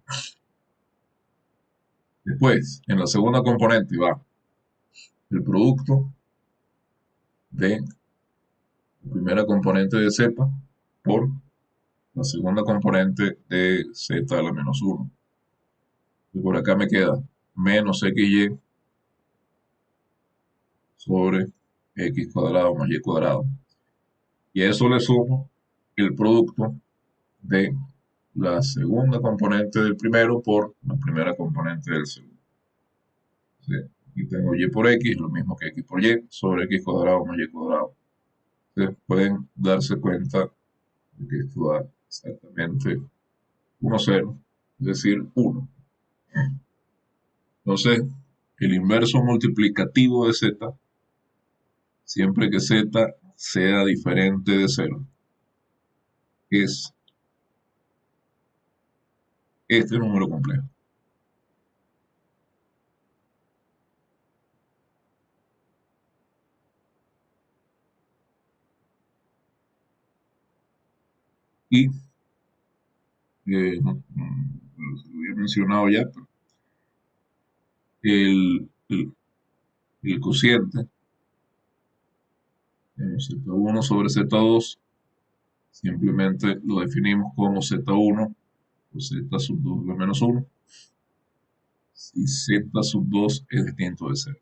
Después, en la segunda componente va el producto de la primera componente de z por la segunda componente de z a la menos 1. Y por acá me queda menos xy sobre x cuadrado más y cuadrado. Y a eso le sumo el producto de la segunda componente del primero por la primera componente del segundo. Entonces, aquí tengo y por x, lo mismo que x por y, sobre x cuadrado más y cuadrado. Entonces pueden darse cuenta de que esto da exactamente 1, 0, es decir, 1. Entonces, el inverso multiplicativo de z, siempre que z sea diferente de 0, es este número complejo. Y lo había mencionado ya, pero el cociente z1 sobre z2 simplemente lo definimos como z1 o z sub 2 de menos 1 si z sub 2 es distinto de 0.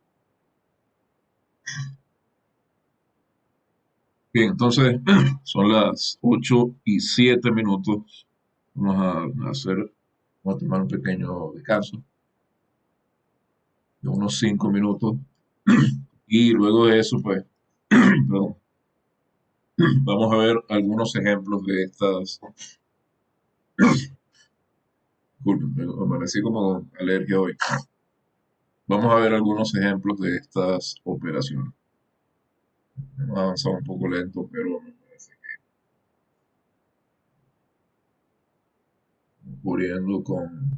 Bien, entonces son las 8:07. Vamos a tomar un pequeño descanso de unos 5 minutos y luego de eso, pues, perdón, vamos a ver algunos ejemplos de estas. Disculpen, me amanecí como con alergia hoy. Vamos a ver algunos ejemplos de estas operaciones. Hemos avanzado un poco lento, pero me parece que cubriendo con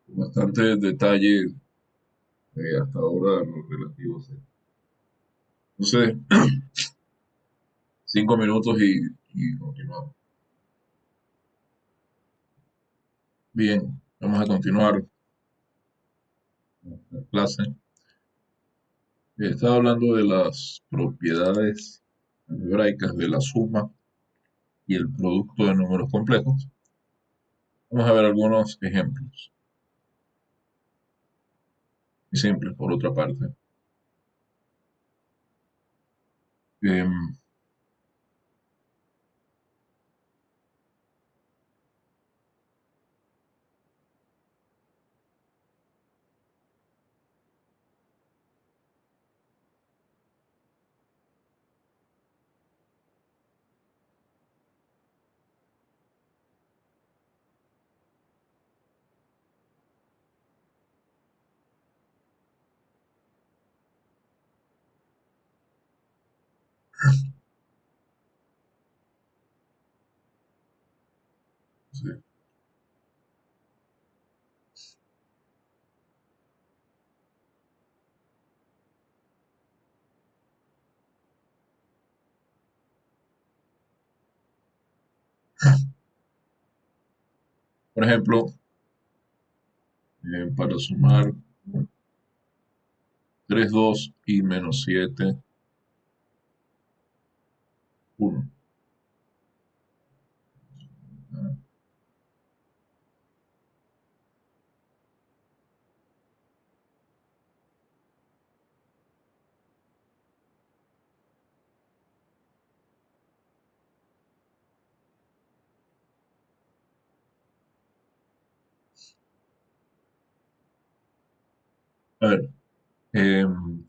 bastante detalle hasta ahora los relativos. Entonces, 5 minutos y continuamos. Bien, vamos a continuar la clase. Estaba hablando de las propiedades algebraicas de la suma y el producto de números complejos. Vamos a ver algunos ejemplos. Muy simples, por otra parte. Em, sí. Por ejemplo, para sumar 3, 2 y menos 7, 1. A ver, em,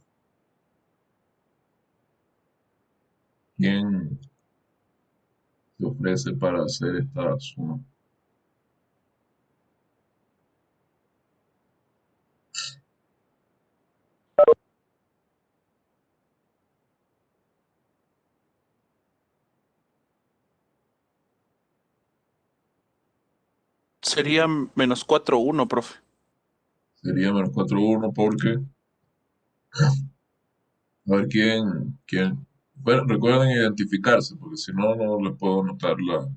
¿quién se ofrece para hacer esta suma? Sería menos 4-1, profe. Sería menos 4-1 porque, a ver, bueno, recuerden identificarse, porque si no, no les puedo notar la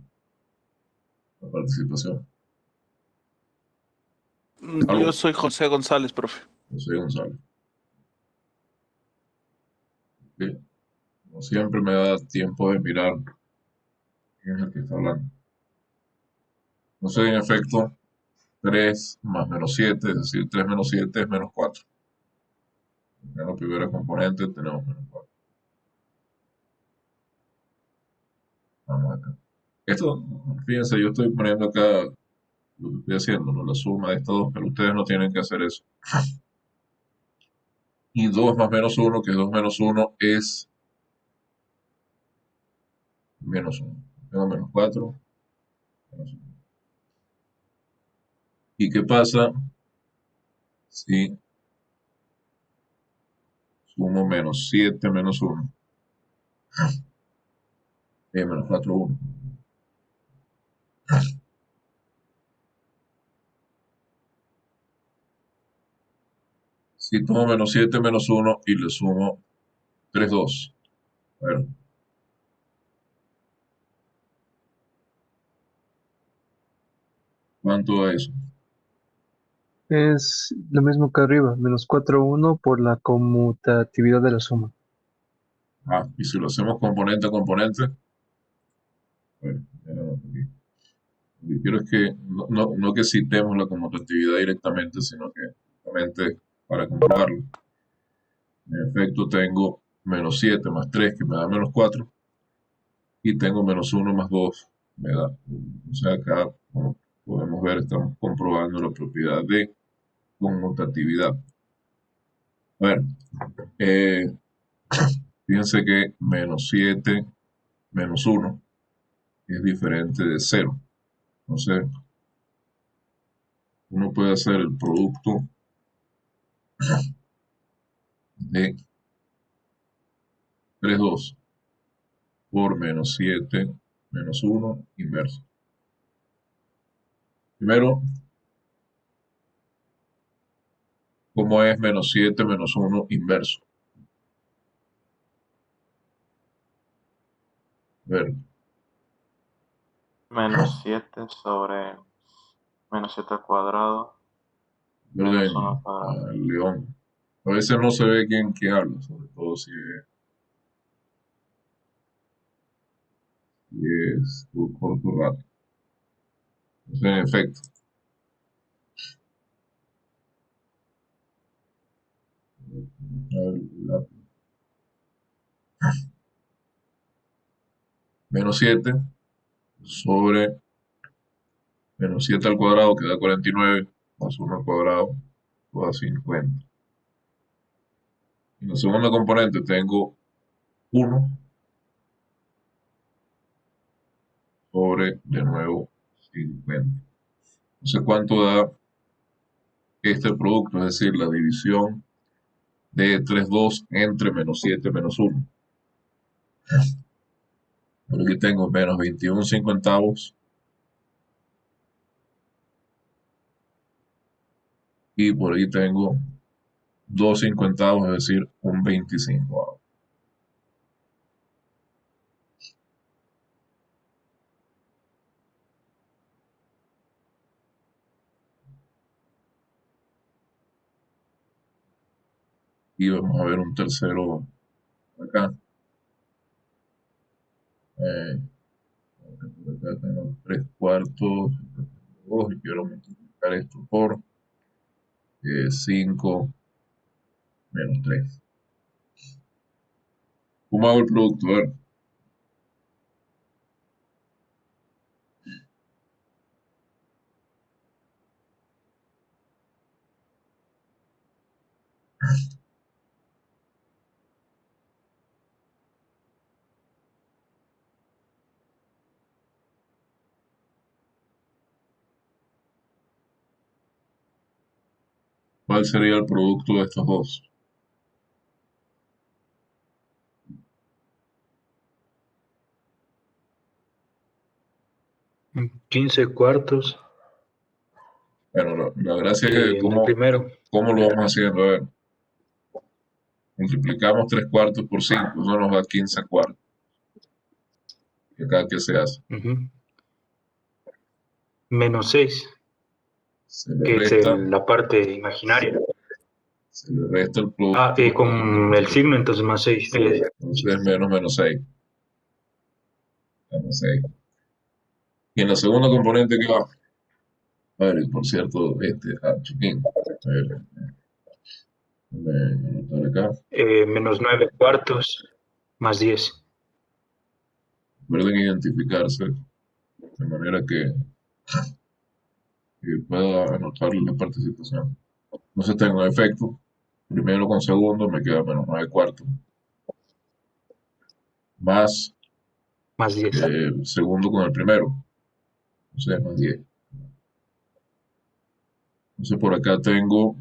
participación. Yo Algo, soy José González, profe. José González. Que no siempre me da tiempo de mirar quién es el que está hablando. Entonces, en efecto, 3 más menos 7, es decir, 3 menos 7 es menos 4. En la primera componente tenemos menos 4. Vamos acá. Esto, fíjense, yo estoy poniendo acá lo que estoy haciendo, ¿no? La suma de estos dos, pero ustedes no tienen que hacer eso. Y 2 más menos 1, que es 2 menos 1, es menos 1. Tengo menos 4. Menos 1. ¿Y qué pasa si sumo menos 7 menos 1? Menos 4, 1. Si tomo menos 7 menos 1 y le sumo 3, 2. A ver, ¿cuánto da eso? Es lo mismo que arriba, menos 4,1 por la conmutatividad de la suma. Ah, y si lo hacemos componente a componente, a ver, ya lo anoto aquí. Lo que quiero es que no que citemos la conmutatividad directamente, sino que justamente para comprobarlo. En efecto, tengo menos 7 más 3, que me da menos 4, y tengo menos 1 más 2, me da. O sea, acá, como podemos ver, estamos comprobando la propiedad de conmutatividad. A ver, eh, fíjense que menos 7 menos 1 es diferente de 0. Entonces, uno puede hacer el producto de 3, 2 por menos 7 menos 1 inverso. Primero, ¿cómo es menos 7 menos 1 inverso? A ver, Menos 7 sobre menos 7 al cuadrado, menos orden 1 al cuadrado. al león. A veces no se ve quién habla, sobre todo si es por corto rato. Entonces, en efecto, menos 7 sobre menos 7 al cuadrado, que da 49, más 1 al cuadrado, da 50. En la segunda componente tengo 1 sobre, de nuevo, 50. Entonces, ¿cuánto da este producto? Es decir, la división de 3,2 entre menos 7 menos 1. Por aquí tengo menos 21 cincuentavos y por ahí tengo 2 cincuentavos, es decir, un 25. Y vamos a ver un tercero acá. Eh, Acá tengo 3 cuartos, 2, y quiero multiplicar esto por 5 menos 3. ¿Cómo hago el producto? A ver, ¿Cuál sería el producto de estos dos? Mm, 15 cuartos Bueno, la gracia es que en el primero. ¿cómo lo vamos haciendo? A ver, multiplicamos 3 cuartos por 5, eso nos da 15 cuartos. ¿Y acá qué se hace? Ujú. Menos 6, Se le que es resta, la parte imaginaria. se le resta el Ah, producto, con el signo, entonces más 6. entonces menos 6. Menos 6. Y en la segunda componente, ¿qué va? A ver, y por cierto, Chiquín, a ver, déjame anotar acá. Menos 9 cuartos más 10. Recuerden identificarse de manera que pueda anotar la participación. Entonces tengo efecto, primero con segundo me queda menos 9 cuartos, más Más 10. segundo con el primero, o sea, más 10. Entonces por acá tengo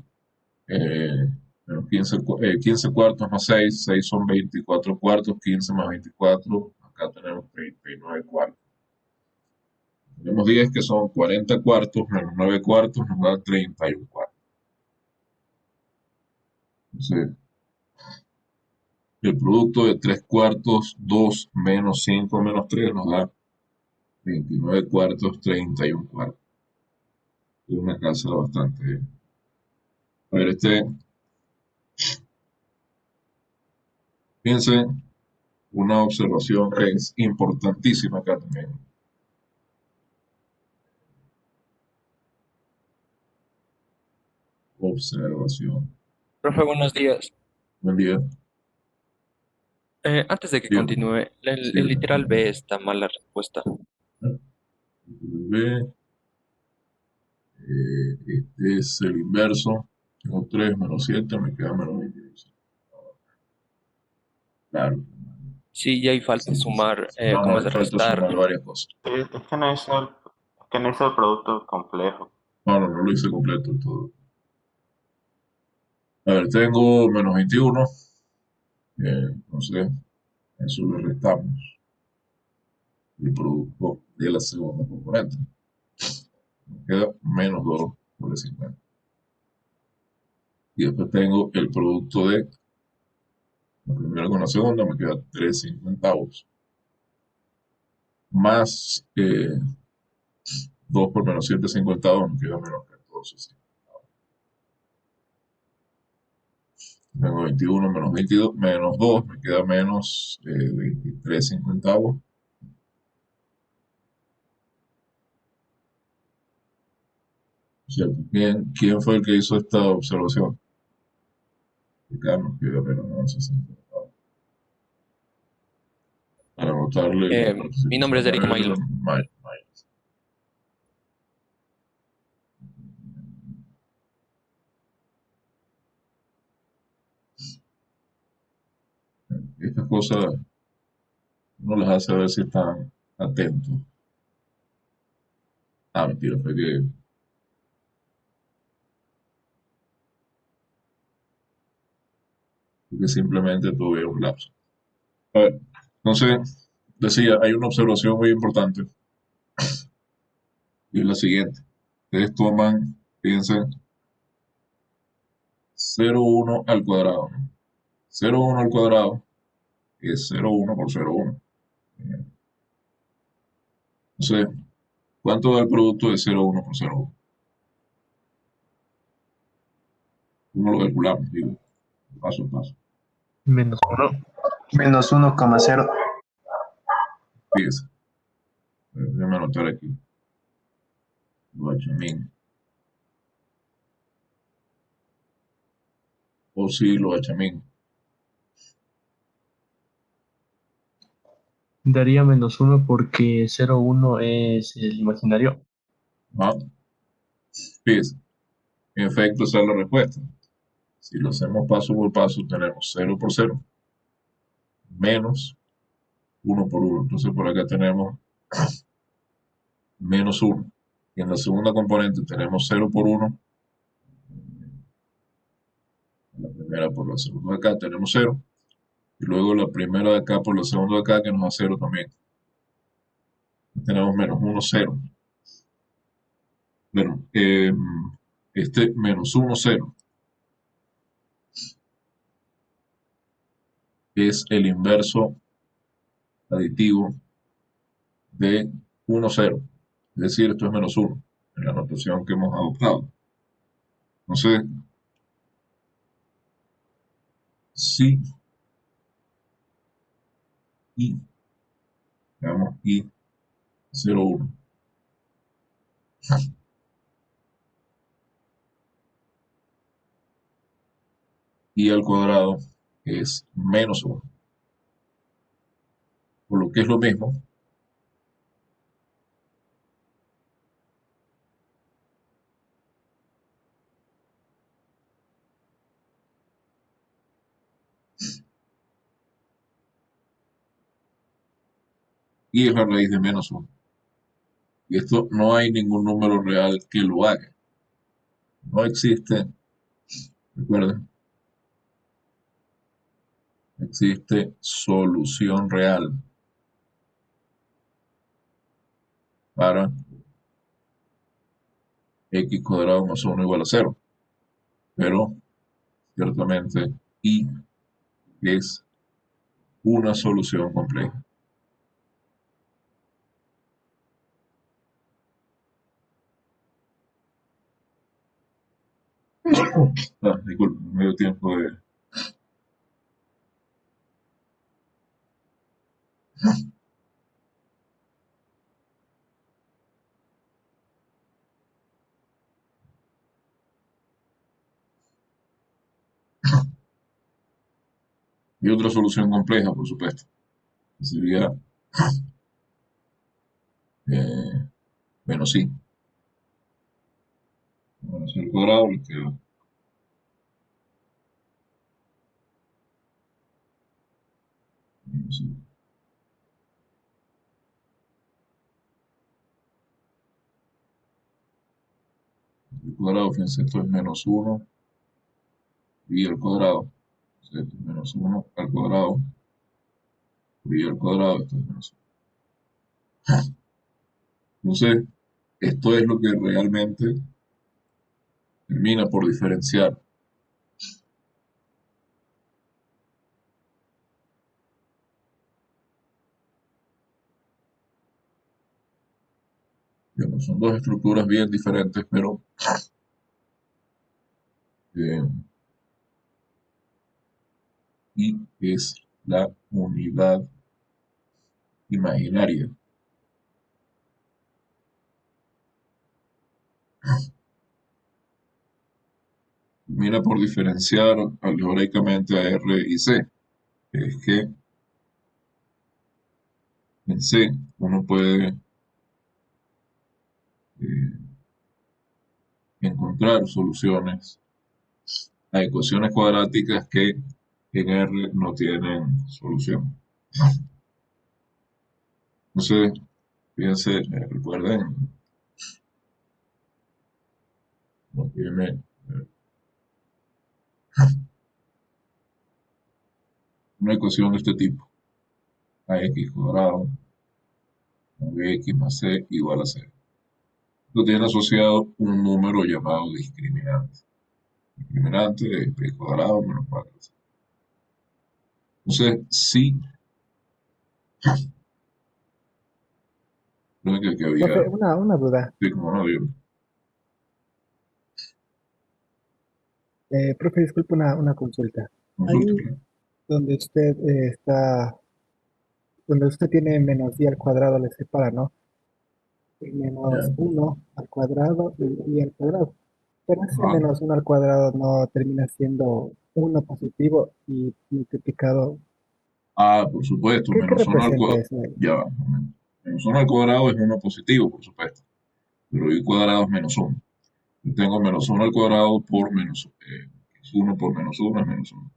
menos 15 cuartos más 6, 6 son 24 cuartos, 15 más 24, acá tenemos 39 cuartos. Tenemos 10 que son 40 cuartos, menos 9 cuartos nos da 31 cuartos. Entonces, el producto de 3 cuartos, 2 menos 5 menos 3 nos da 29 cuartos, 31 cuartos. Es una casa bastante bien. A ver, fíjense, una observación que es importantísima acá también. Observación. Profe, buenos días. Buen día. Antes de que Dígame. continúe, Sí, el literal B está mal la respuesta. B, este es el inverso. Tengo 3 menos 7, me queda menos 22. Claro. Sí, ya hay falta sumar, No, ¿cómo no, es de falta restar? sumar varias cosas. Es que no hizo el producto complejo. No lo hice completo todo. A ver, tengo menos 21. Entonces, eso le restamos el producto de la segunda componente. Me queda menos 2 por el 50. Y después tengo el producto de la primera con la segunda, me queda 3 cincuentavos. Más 2 por menos 7 cincuentavos, me queda menos 14 cincuentavos. Tengo 21 menos 22, menos 2, me queda menos 23 cincuentavos. ¿Cierto? ¿Quién fue el que hizo esta observación? Carlos, que queda menos 11 centavos. Para anotarle la Mi nombre es Eric Mailo. Myers. Estas cosas no las hace ver si están atentos. Mentira, fue que simplemente tuve un lapso. A ver, entonces, decía, hay una observación muy importante y es la siguiente. Ustedes toman, piensen, 0,1 al cuadrado, ¿no? 0,1 al cuadrado es 0,1 por 0,1. Entonces, ¿cuánto da el producto de 0,1 por 0,1? ¿Cómo lo calculamos? Digo, paso a paso. Menos 1. Menos 1,0. Fíjese. Déjame anotar aquí. Guachamín. O sí, lo guachamín. Daría menos 1 porque 0,1 es el imaginario. Ah, fíjese. En efecto, esa es la respuesta. Si lo hacemos paso por paso, tenemos 0 por 0 menos 1 por 1. Entonces por acá tenemos menos 1. Y en la segunda componente tenemos 0 por 1 La primera por la segunda de acá tenemos 0. Y luego la primera de acá por la segunda de acá que nos da 0 también. Tenemos menos 1, 0. Bueno, este menos 1, 0 es el inverso aditivo de 1, 0. Es decir, esto es menos 1 en la notación que hemos adoptado. Entonces, si y, veamos, y 0, 1. Y al cuadrado es menos 1. Por lo que es lo mismo, y es la raíz de menos 1. Y esto no hay ningún número real que lo haga. No existe, recuerden, existe solución real para x cuadrado más 1 igual a 0. Pero ciertamente y es una solución compleja. Disculpen, no me dio tiempo de... Y otra solución compleja, por supuesto, que sería menos i. Menos i al cuadrado le queda menos i. El cuadrado, fíjense, esto es menos 1 y al cuadrado. Esto es menos 1 al cuadrado y al cuadrado, esto es menos 1. Entonces, esto es lo que realmente termina por diferenciar. Bueno, son dos estructuras bien diferentes, pero eh, y es la unidad imaginaria. Mira por diferenciar algebraicamente a R y C. Es que en C uno puede encontrar soluciones a ecuaciones cuadráticas que en R no tienen solución. Entonces, fíjense, recuerden, no tiene una ecuación de este tipo, ax cuadrado bx más c igual a 0. Esto tiene asociado un número llamado discriminante. Discriminante es b cuadrado menos 4c. Entonces, sí, creo que había, Profe, una duda. sí, como no, yo, Profe, disculpe una consulta. consulta, Ahí donde usted donde usted tiene menos i al cuadrado, le separa, ¿no? Y menos ya. 1 al cuadrado y i al cuadrado. Pero ese Ajá. menos 1 al cuadrado no termina siendo 1 positivo y multiplicado. Ah, por supuesto, ¿Qué menos 1 al representa cuadrado, eso ahí? ya va, un momento. Menos 1 al cuadrado es 1 positivo, por supuesto, pero y cuadrado es menos 1. Yo tengo menos 1 al cuadrado por menos 1 por menos 1 es menos 1.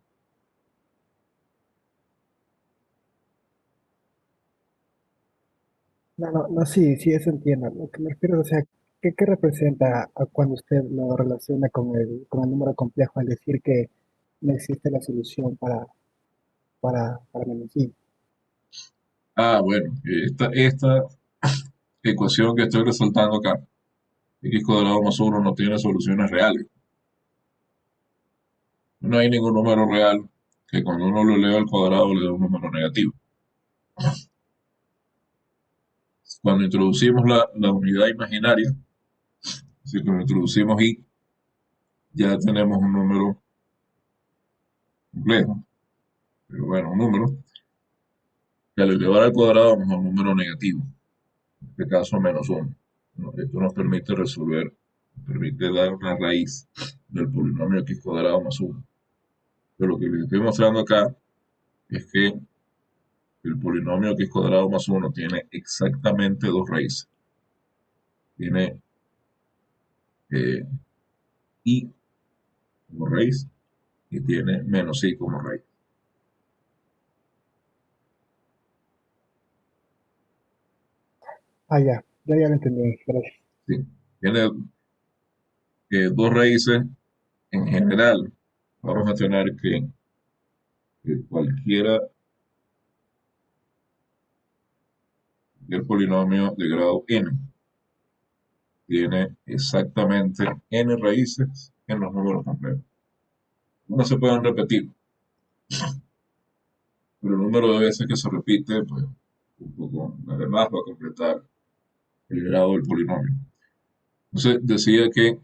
No, sí, sí, eso entiendo. Lo que me refiero, o sea, ¿qué representa cuando usted lo relaciona con el número complejo al decir que no existe la solución para menos y. Ah, bueno, esta ecuación que estoy resaltando acá, x cuadrado más 1 no tiene soluciones reales. No hay ningún número real que cuando uno lo eleva al cuadrado le dé un número negativo. Cuando introducimos la unidad imaginaria, es decir, cuando introducimos y, ya tenemos un número complejo, pero bueno, un número, que al elevar al cuadrado vamos a un número negativo, en este caso menos 1. Esto nos permite resolver, nos permite dar una raíz del polinomio x cuadrado más 1. Pero lo que les estoy mostrando acá es que el polinomio x cuadrado más 1 tiene exactamente dos raíces. Tiene y como raíz y tiene menos i como raíz. Ah, ya lo entendí, gracias. ¿Sí? Tiene dos raíces en general. Vamos a tener que cualquier polinomio de grado n tiene exactamente n raíces en los números complejos. No se pueden repetir, pero el número de veces que se repite, pues, junto con las demás, va a completar el grado del polinomio. Entonces, decía que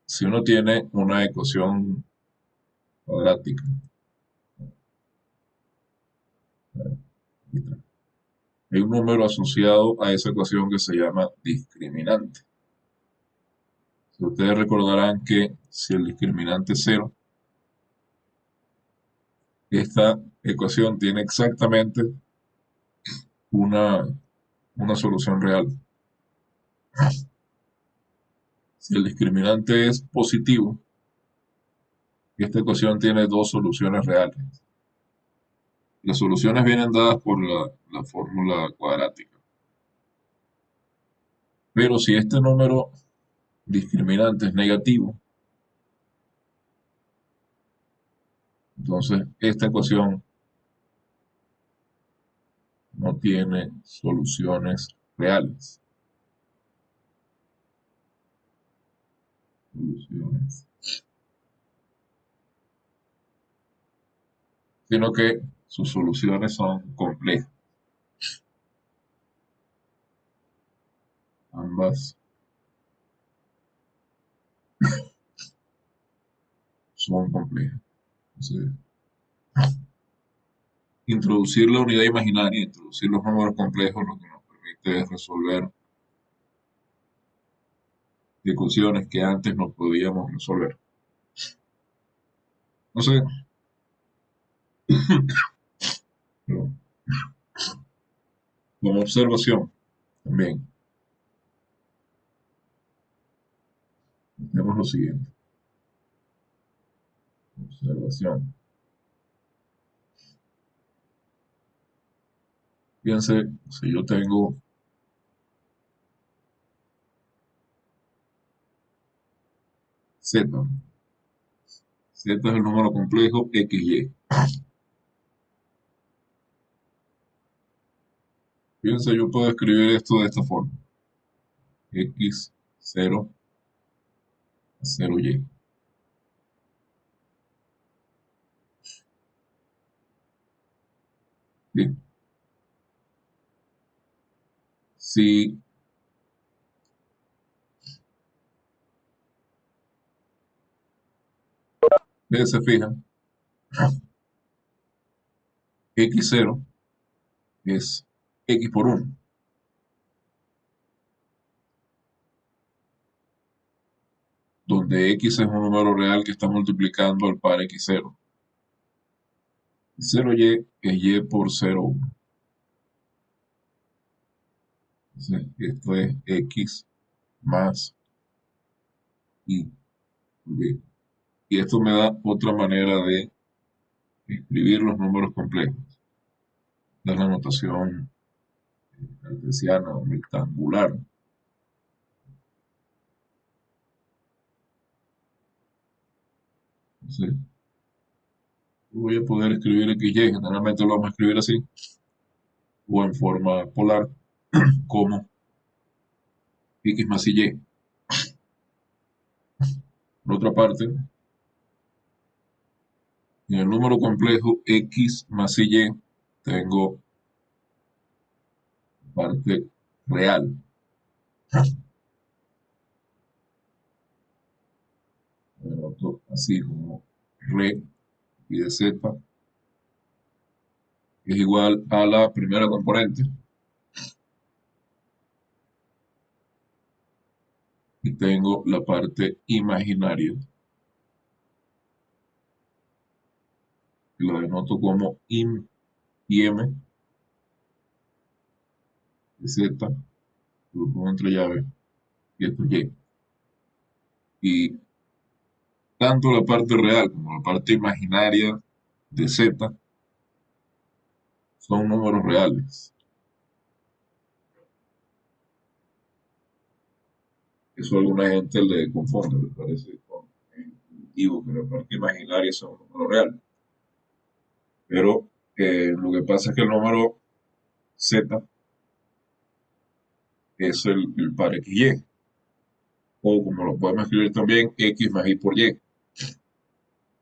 si uno tiene una ecuación cuadrática, hay un número asociado a esa ecuación que se llama discriminante. Si ustedes recordarán que si el discriminante es 0, esta ecuación tiene exactamente una solución real. Si el discriminante es positivo, esta ecuación tiene dos soluciones reales. Las soluciones vienen dadas por la fórmula cuadrática. Pero si este número discriminante es negativo, entonces esta ecuación no tiene soluciones reales. Sino que sus soluciones son complejas. Ambas son complejas. Entonces, introducir la unidad imaginaria, introducir los números complejos, lo que nos permite es resolver ecuaciones que antes no podíamos resolver. Entonces, como observación, también, tenemos lo siguiente. Observación. Fíjense, si yo tengo Z, Z es el número complejo XY. Fíjense, yo puedo escribir esto de esta forma. X0 a 0Y. Bien. Si ustedes se fijan, X0 es X por 1. Donde X es un número real que está multiplicando al par X0. 0Y es Y por 0,1. Esto es X más Y. Y esto me da otra manera de escribir los números complejos. Esta es la notación cartesiana o rectangular. Entonces, Voy a poder escribir XY, generalmente lo vamos a escribir así, o en forma polar, como X más Y. Por otra parte, en el número complejo X más Y tengo parte real. Lo anoto así como re y de Z es igual a la primera componente. Y tengo la parte imaginaria, que la denoto como im y m de Z, lo pongo entre llaves, y esto es Y. Y tanto la parte real como la parte imaginaria de Z son números reales. Eso a alguna gente le confunde, me parece intuitivo que la parte imaginaria son números reales. Pero lo que pasa es que el número Z es el par XY. O como lo podemos escribir también, X más Y por Y.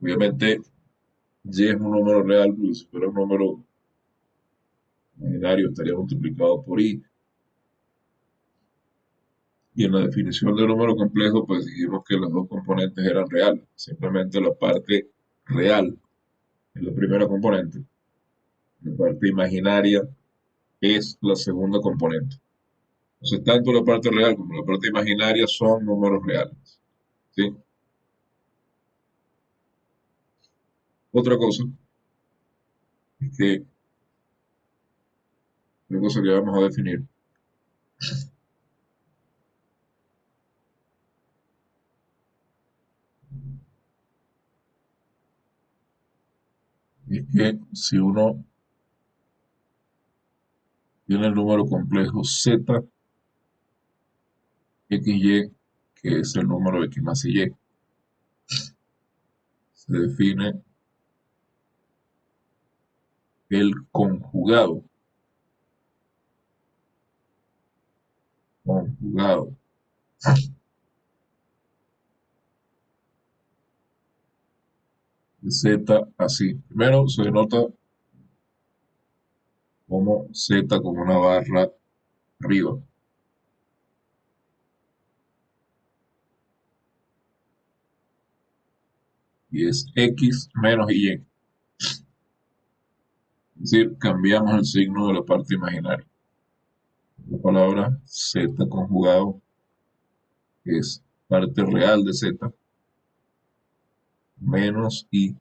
Obviamente, Y es un número real, porque si fuera un número imaginario estaría multiplicado por Y. Y en la definición de número complejo, pues dijimos que las dos componentes eran reales. Simplemente la parte real es la primera componente. La parte imaginaria es la segunda componente. Entonces, tanto la parte real como la parte imaginaria son números reales. ¿Sí? Otra cosa es que, una cosa que vamos a definir es que si uno tiene el número complejo Z, XY, que es el número X más Y, se define el conjugado de Z así. Primero se denota como Z con una barra arriba. Y es X menos Y. Es decir, cambiamos el signo de la parte imaginaria. La palabra Z conjugado es parte real de Z menos Y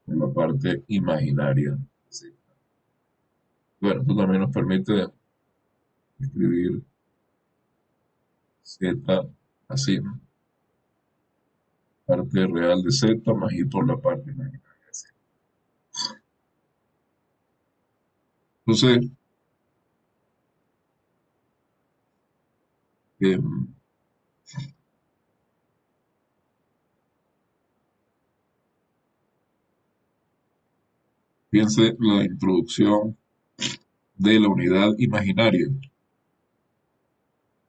en la parte imaginaria de Z. Bueno, esto también nos permite escribir Z así, ¿no? Parte real de Z más Y por la parte imaginaria de Z. Entonces, piense la introducción de la unidad imaginaria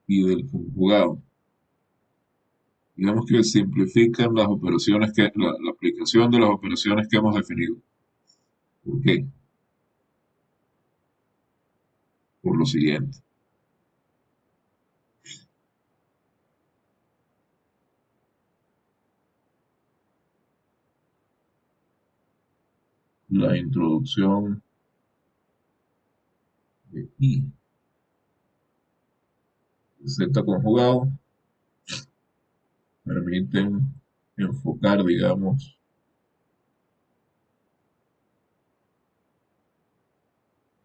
y del conjugado. Digamos que simplifican las operaciones la aplicación de las operaciones que hemos definido. ¿Por qué? Por lo siguiente. La introducción de I de Z conjugado permiten enfocar, digamos,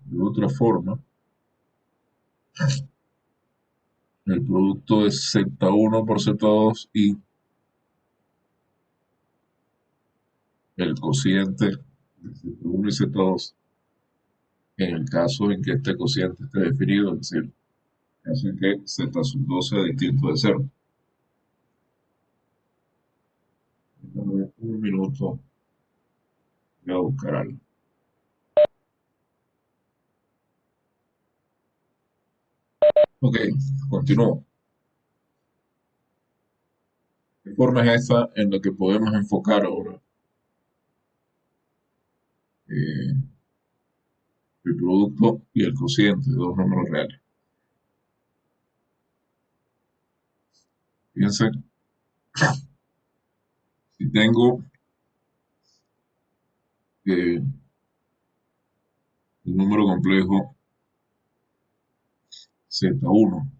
de otra forma el producto de Z1 por Z2 y el cociente de Z1 y Z2 en el caso en que este cociente esté definido, es decir, en el caso en que Z2 sea distinto de 0. Dame un minuto Voy a buscar algo. Ok, continúo. ¿Qué forma es esta en la que podemos enfocar ahora eh, el producto y el cociente de dos números reales? Fíjense, si tengo el número complejo Z1,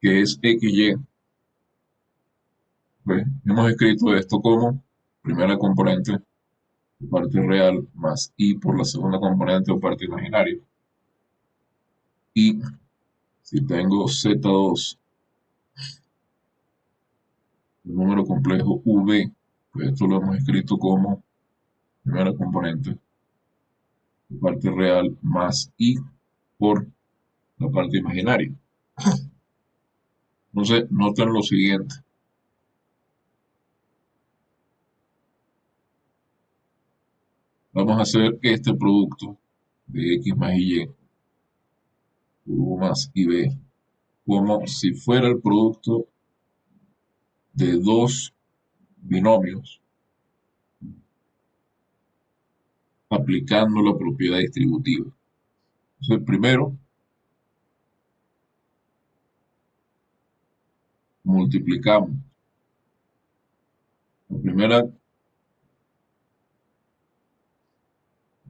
que es XY, pues, hemos escrito esto como primera componente de parte real más y por la segunda componente o parte imaginaria. Y si tengo Z2, el número complejo V, pues esto lo hemos escrito como primera componente de parte real más y por la parte imaginaria. Entonces, noten lo siguiente. Vamos a hacer este producto de X más Y, U más y B, como si fuera el producto de dos binomios aplicando la propiedad distributiva. Entonces, primero multiplicamos. La primera,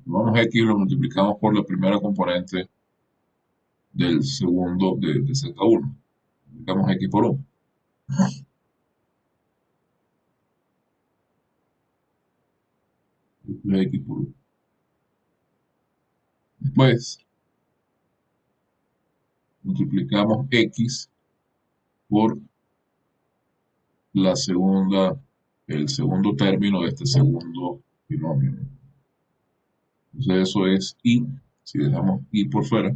tomamos X y lo multiplicamos por la primera componente del segundo de Z1. Multiplicamos X por 1. X por 1. Después multiplicamos X por la segunda, el segundo término de este segundo binomio. Entonces eso es Y, si dejamos Y por fuera,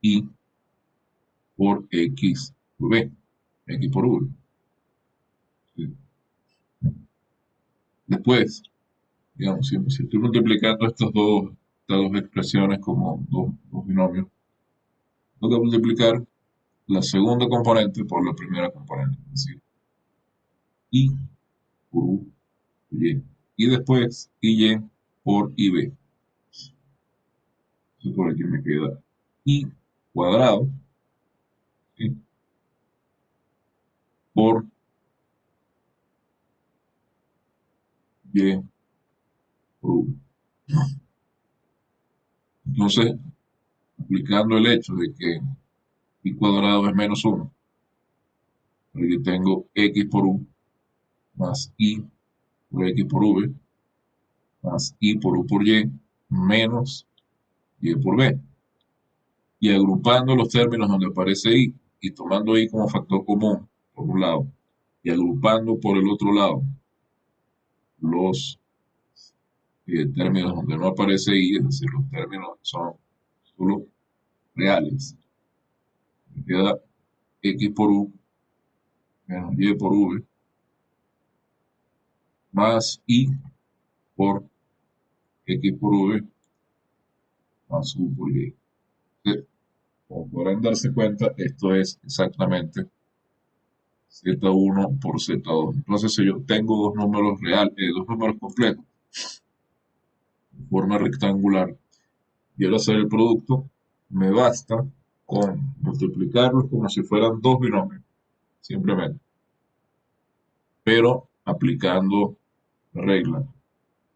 Y por X por B, X por V. ¿Sí? Después, digamos, si estoy multiplicando estas dos expresiones como dos binomios, tengo que multiplicar la segunda componente por la primera componente, es decir, Y por U por Y. Y después Y por IB. Entonces por aquí me queda Y cuadrado, ¿sí? Por Y por U. Entonces, aplicando el hecho de que Y cuadrado es menos 1, porque tengo X por U más Y por X por V más Y por U por Y menos Y por B. Y agrupando los términos donde aparece y tomando Y como factor común por un lado y agrupando por el otro lado los términos donde no aparece Y, es decir, los términos son solo reales. Me queda X por U menos Y por V más Y por X por V más U por Y. Como podrán darse cuenta, esto es exactamente Z1 por Z2. Entonces, si yo tengo dos números reales, dos números complejos, de forma rectangular, y al hacer el producto, me basta con multiplicarlos como si fueran dos binomios, simplemente. Pero aplicando la regla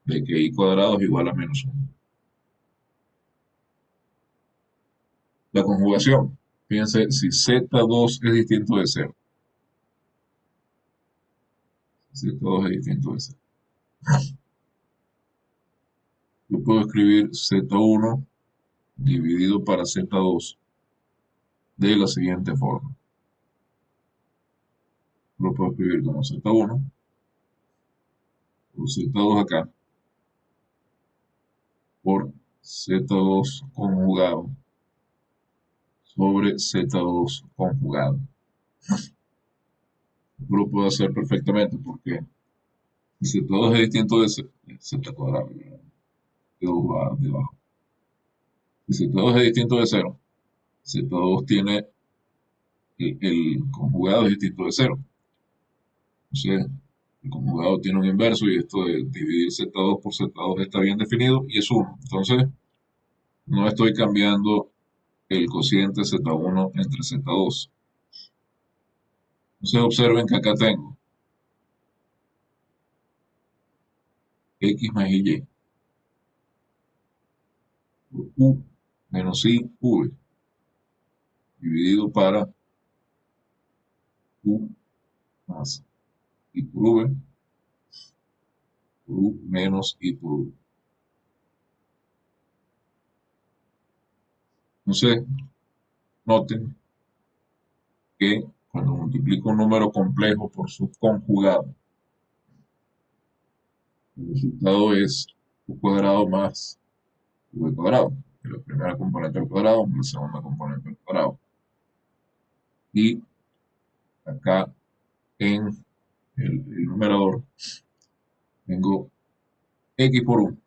de que Y cuadrado es igual a menos 1. La conjugación. Fíjense, si Z2 es distinto de 0. Z2 es distinto de 0. Yo puedo escribir Z1 dividido para Z2 de la siguiente forma. Lo puedo escribir como Z1 por Z2 acá por Z2 conjugado sobre Z2 conjugado. Yo lo puedo hacer perfectamente porque Z2 es distinto de Z cuadrado, ¿verdad? Z2 va debajo. Si Z2 es distinto de 0, Z2 tiene el conjugado es distinto de 0. Entonces, el conjugado tiene un inverso y esto de dividir Z2 por Z2 está bien definido y es 1. Entonces, no estoy cambiando el cociente Z1 entre Z2. Entonces, observen que acá tengo X más Y por U menos I, V, dividido para U más I por V, por U menos I por V. Entonces, noten que cuando multiplico un número complejo por su conjugado, el resultado es U cuadrado más V cuadrado. La primera componente al cuadrado más la segunda componente al cuadrado. Y acá en el numerador tengo X por 1.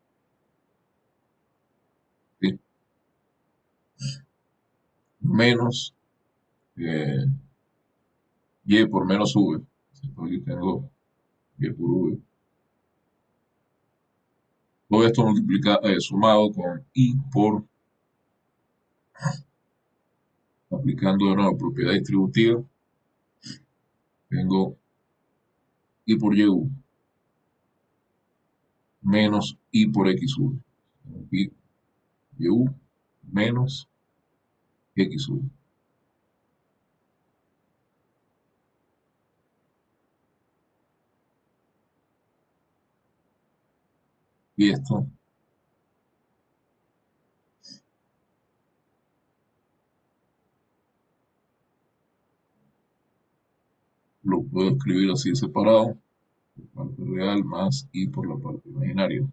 ¿Sí? Menos Y por menos V. Aquí tengo Y por V. Todo esto sumado con I por, aplicando de nuevo propiedad distributiva, tengo I por YU menos I por XV. Aquí YU menos XV. Y esto lo puedo escribir así separado, la parte real más I por la parte imaginaria.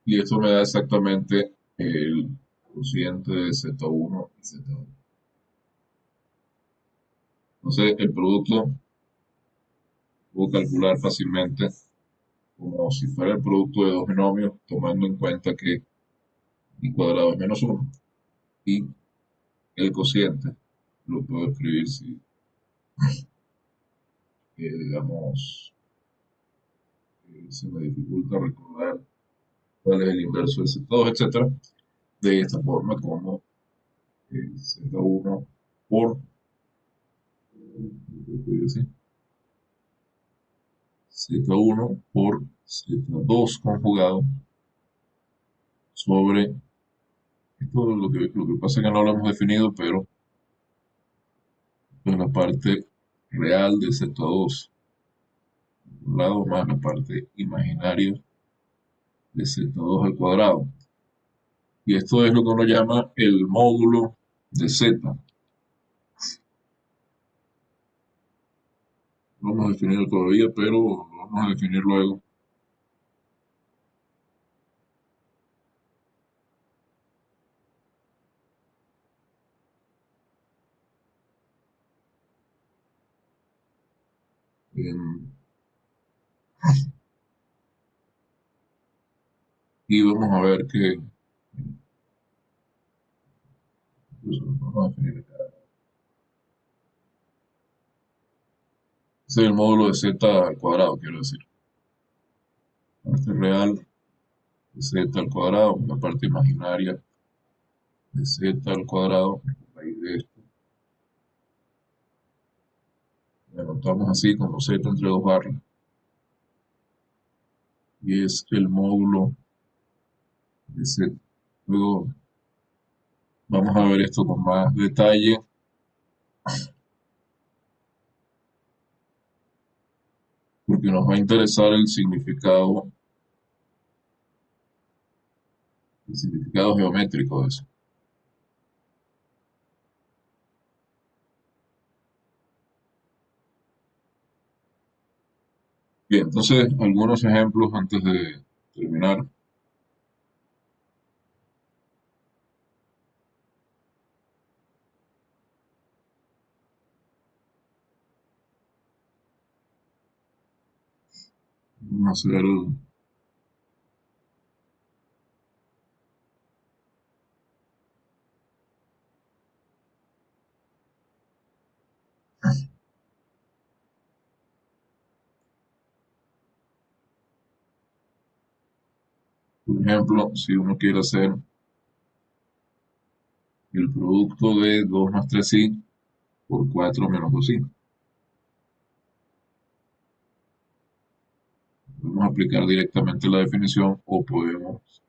Y esto me da exactamente el cociente de Z1 y Z2. Entonces el producto puedo calcular fácilmente como si fuera el producto de dos binomios, tomando en cuenta que I cuadrado es menos 1 y el cociente lo puedo escribir si, digamos, se me dificulta recordar cuál es el inverso de Z2, etcétera, de esta forma como Z1 por Z1 por Z2 conjugado sobre, esto es lo que pasa es que no lo hemos definido, pero es la parte real de Z2 un lado más la parte imaginaria de Z2 al cuadrado. Y esto es lo que uno llama el módulo de Z. No vamos a definirlo todavía, pero lo vamos a definir luego. Y vamos a ver que pues, vamos a definir acá. Ese es el módulo de Z al cuadrado, quiero decir. La parte real de Z al cuadrado, la parte imaginaria de Z al cuadrado, raíz de esto. Lo anotamos así como Z entre dos barras. Y es el módulo de Z. Luego vamos a ver esto con más detalle. Porque nos va a interesar el significado geométrico de eso. Bien, entonces algunos ejemplos antes de terminar. Vamos a hacer por ejemplo, si uno quiere hacer el producto de 2 más 3i por 4 menos 2i. Podemos aplicar directamente la definición o podemos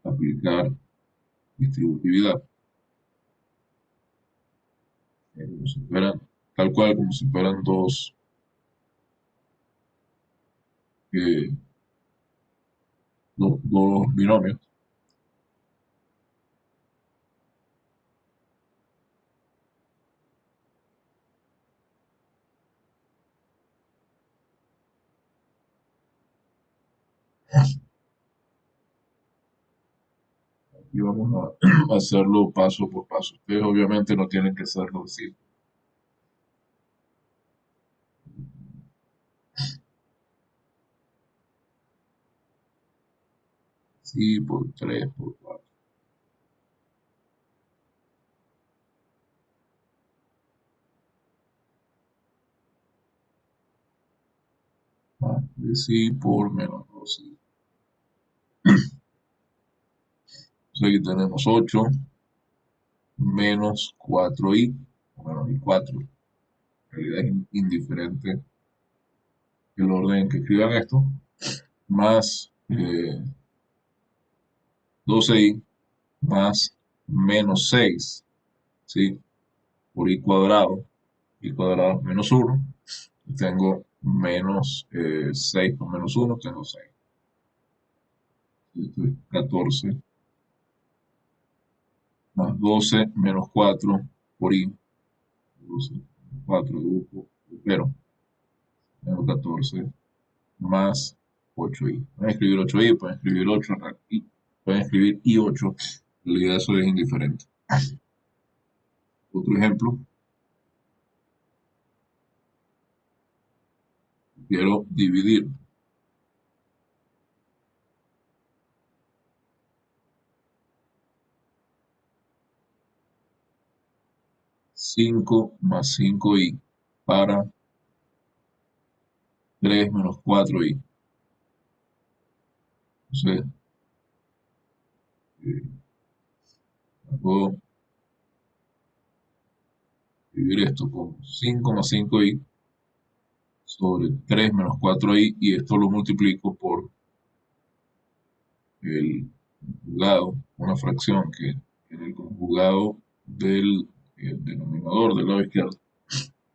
aplicar distributividad. Como si fueran, tal cual, como si fueran dos binomios. Y vamos a hacerlo paso por paso. Ustedes obviamente no tienen que hacerlo así. Sí, por 3, por 4. Más de sí por menos 2i. Entonces aquí tenemos 8 menos 4i, o menos i 4. En realidad es indiferente el orden en que escriban esto, más 12i más menos 6, ¿sí? Por i cuadrado es menos 1, tengo menos 6 por menos 1, tengo 6. Esto es 14 más 12 menos 4 por i, 12, 4 dibujo, pero menos 14 más 8i. Pueden escribir 8i, pueden escribir 8 y pueden escribir i8. En realidad eso es indiferente. Otro ejemplo. Quiero dividir 5 más 5i para 3 menos 4i. Entonces, puedo dividir esto con 5 más 5i sobre 3 menos 4i y esto lo multiplico por el conjugado, una fracción que en el conjugado del denominador del lado izquierdo,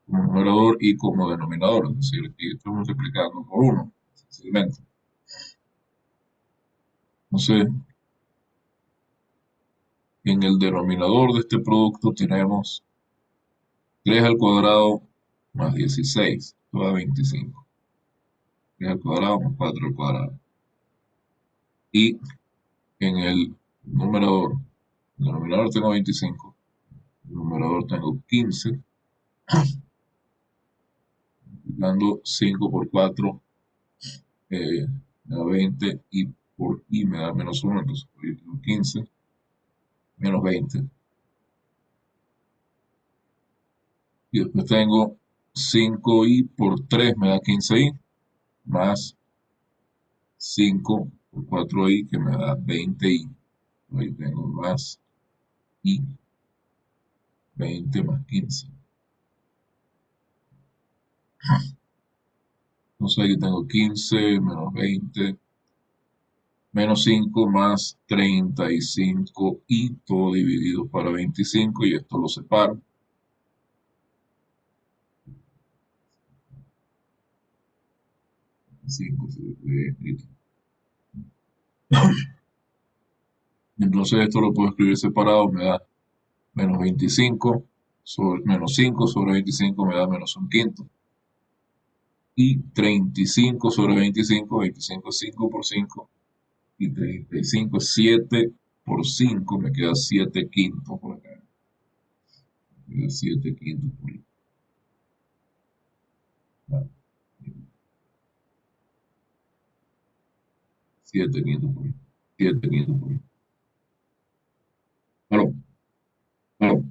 como numerador y como denominador, es decir, aquí estoy multiplicando por 1, sencillamente. Entonces, en el denominador de este producto tenemos 3 al cuadrado más 16, esto da 25. 3 al cuadrado más 4 al cuadrado. Y en el denominador tengo 25, en el numerador tengo 15, multiplicando 5 por 4 me da 20 y por i me da menos 1, entonces por ahí tengo 15 menos 20. Y después tengo 5i por 3 me da 15i, más 5 por 4i que me da 20i. Ahí tengo más i, 20 más 15. Entonces aquí tengo 15 menos 20 menos 5 más 35i, todo dividido para 25 y esto lo separo. Entonces esto lo puedo escribir separado, me da menos 25 sobre menos 5 sobre 25 me da menos un quinto. y 35 sobre 25, 25 es 5 por 5, y 35 es 7 por 5, me queda 7 quintos por acá. Me queda 7 quintos por acá. 7 quintos por acá. 7 quintos por acá. Aló, aló.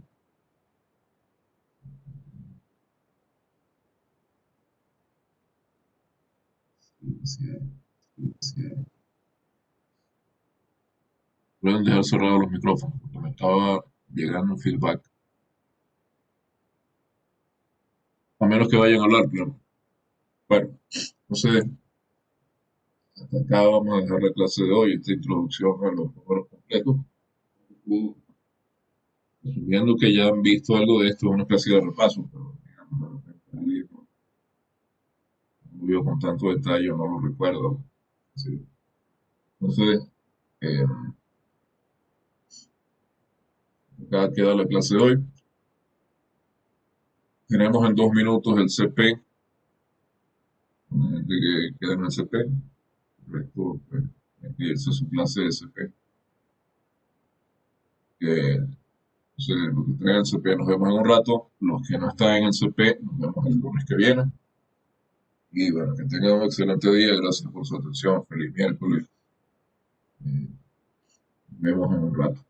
Pueden dejar cerrados los micrófonos porque me estaba llegando un feedback. A menos que vayan a hablar, pero bueno, entonces hasta acá vamos a dejar la clase de hoy, esta introducción a los números complejos. Asumiendo que ya han visto algo de esto, es una especie de repaso, pero digamos, de repente alguien no lo vio con tanto detalle o no lo recuerdo. Sí. Entonces, eh, acá queda la clase de hoy. Tenemos en 2 minutos el CP, la gente que queda en el CP, el resto, pues, empieza su clase de CP. Entonces, los que estén en el CP nos vemos en un rato, los que no están en el CP nos vemos el lunes que viene. Y bueno, que tengan un excelente día, gracias por su atención, feliz miércoles. Nos vemos en un rato.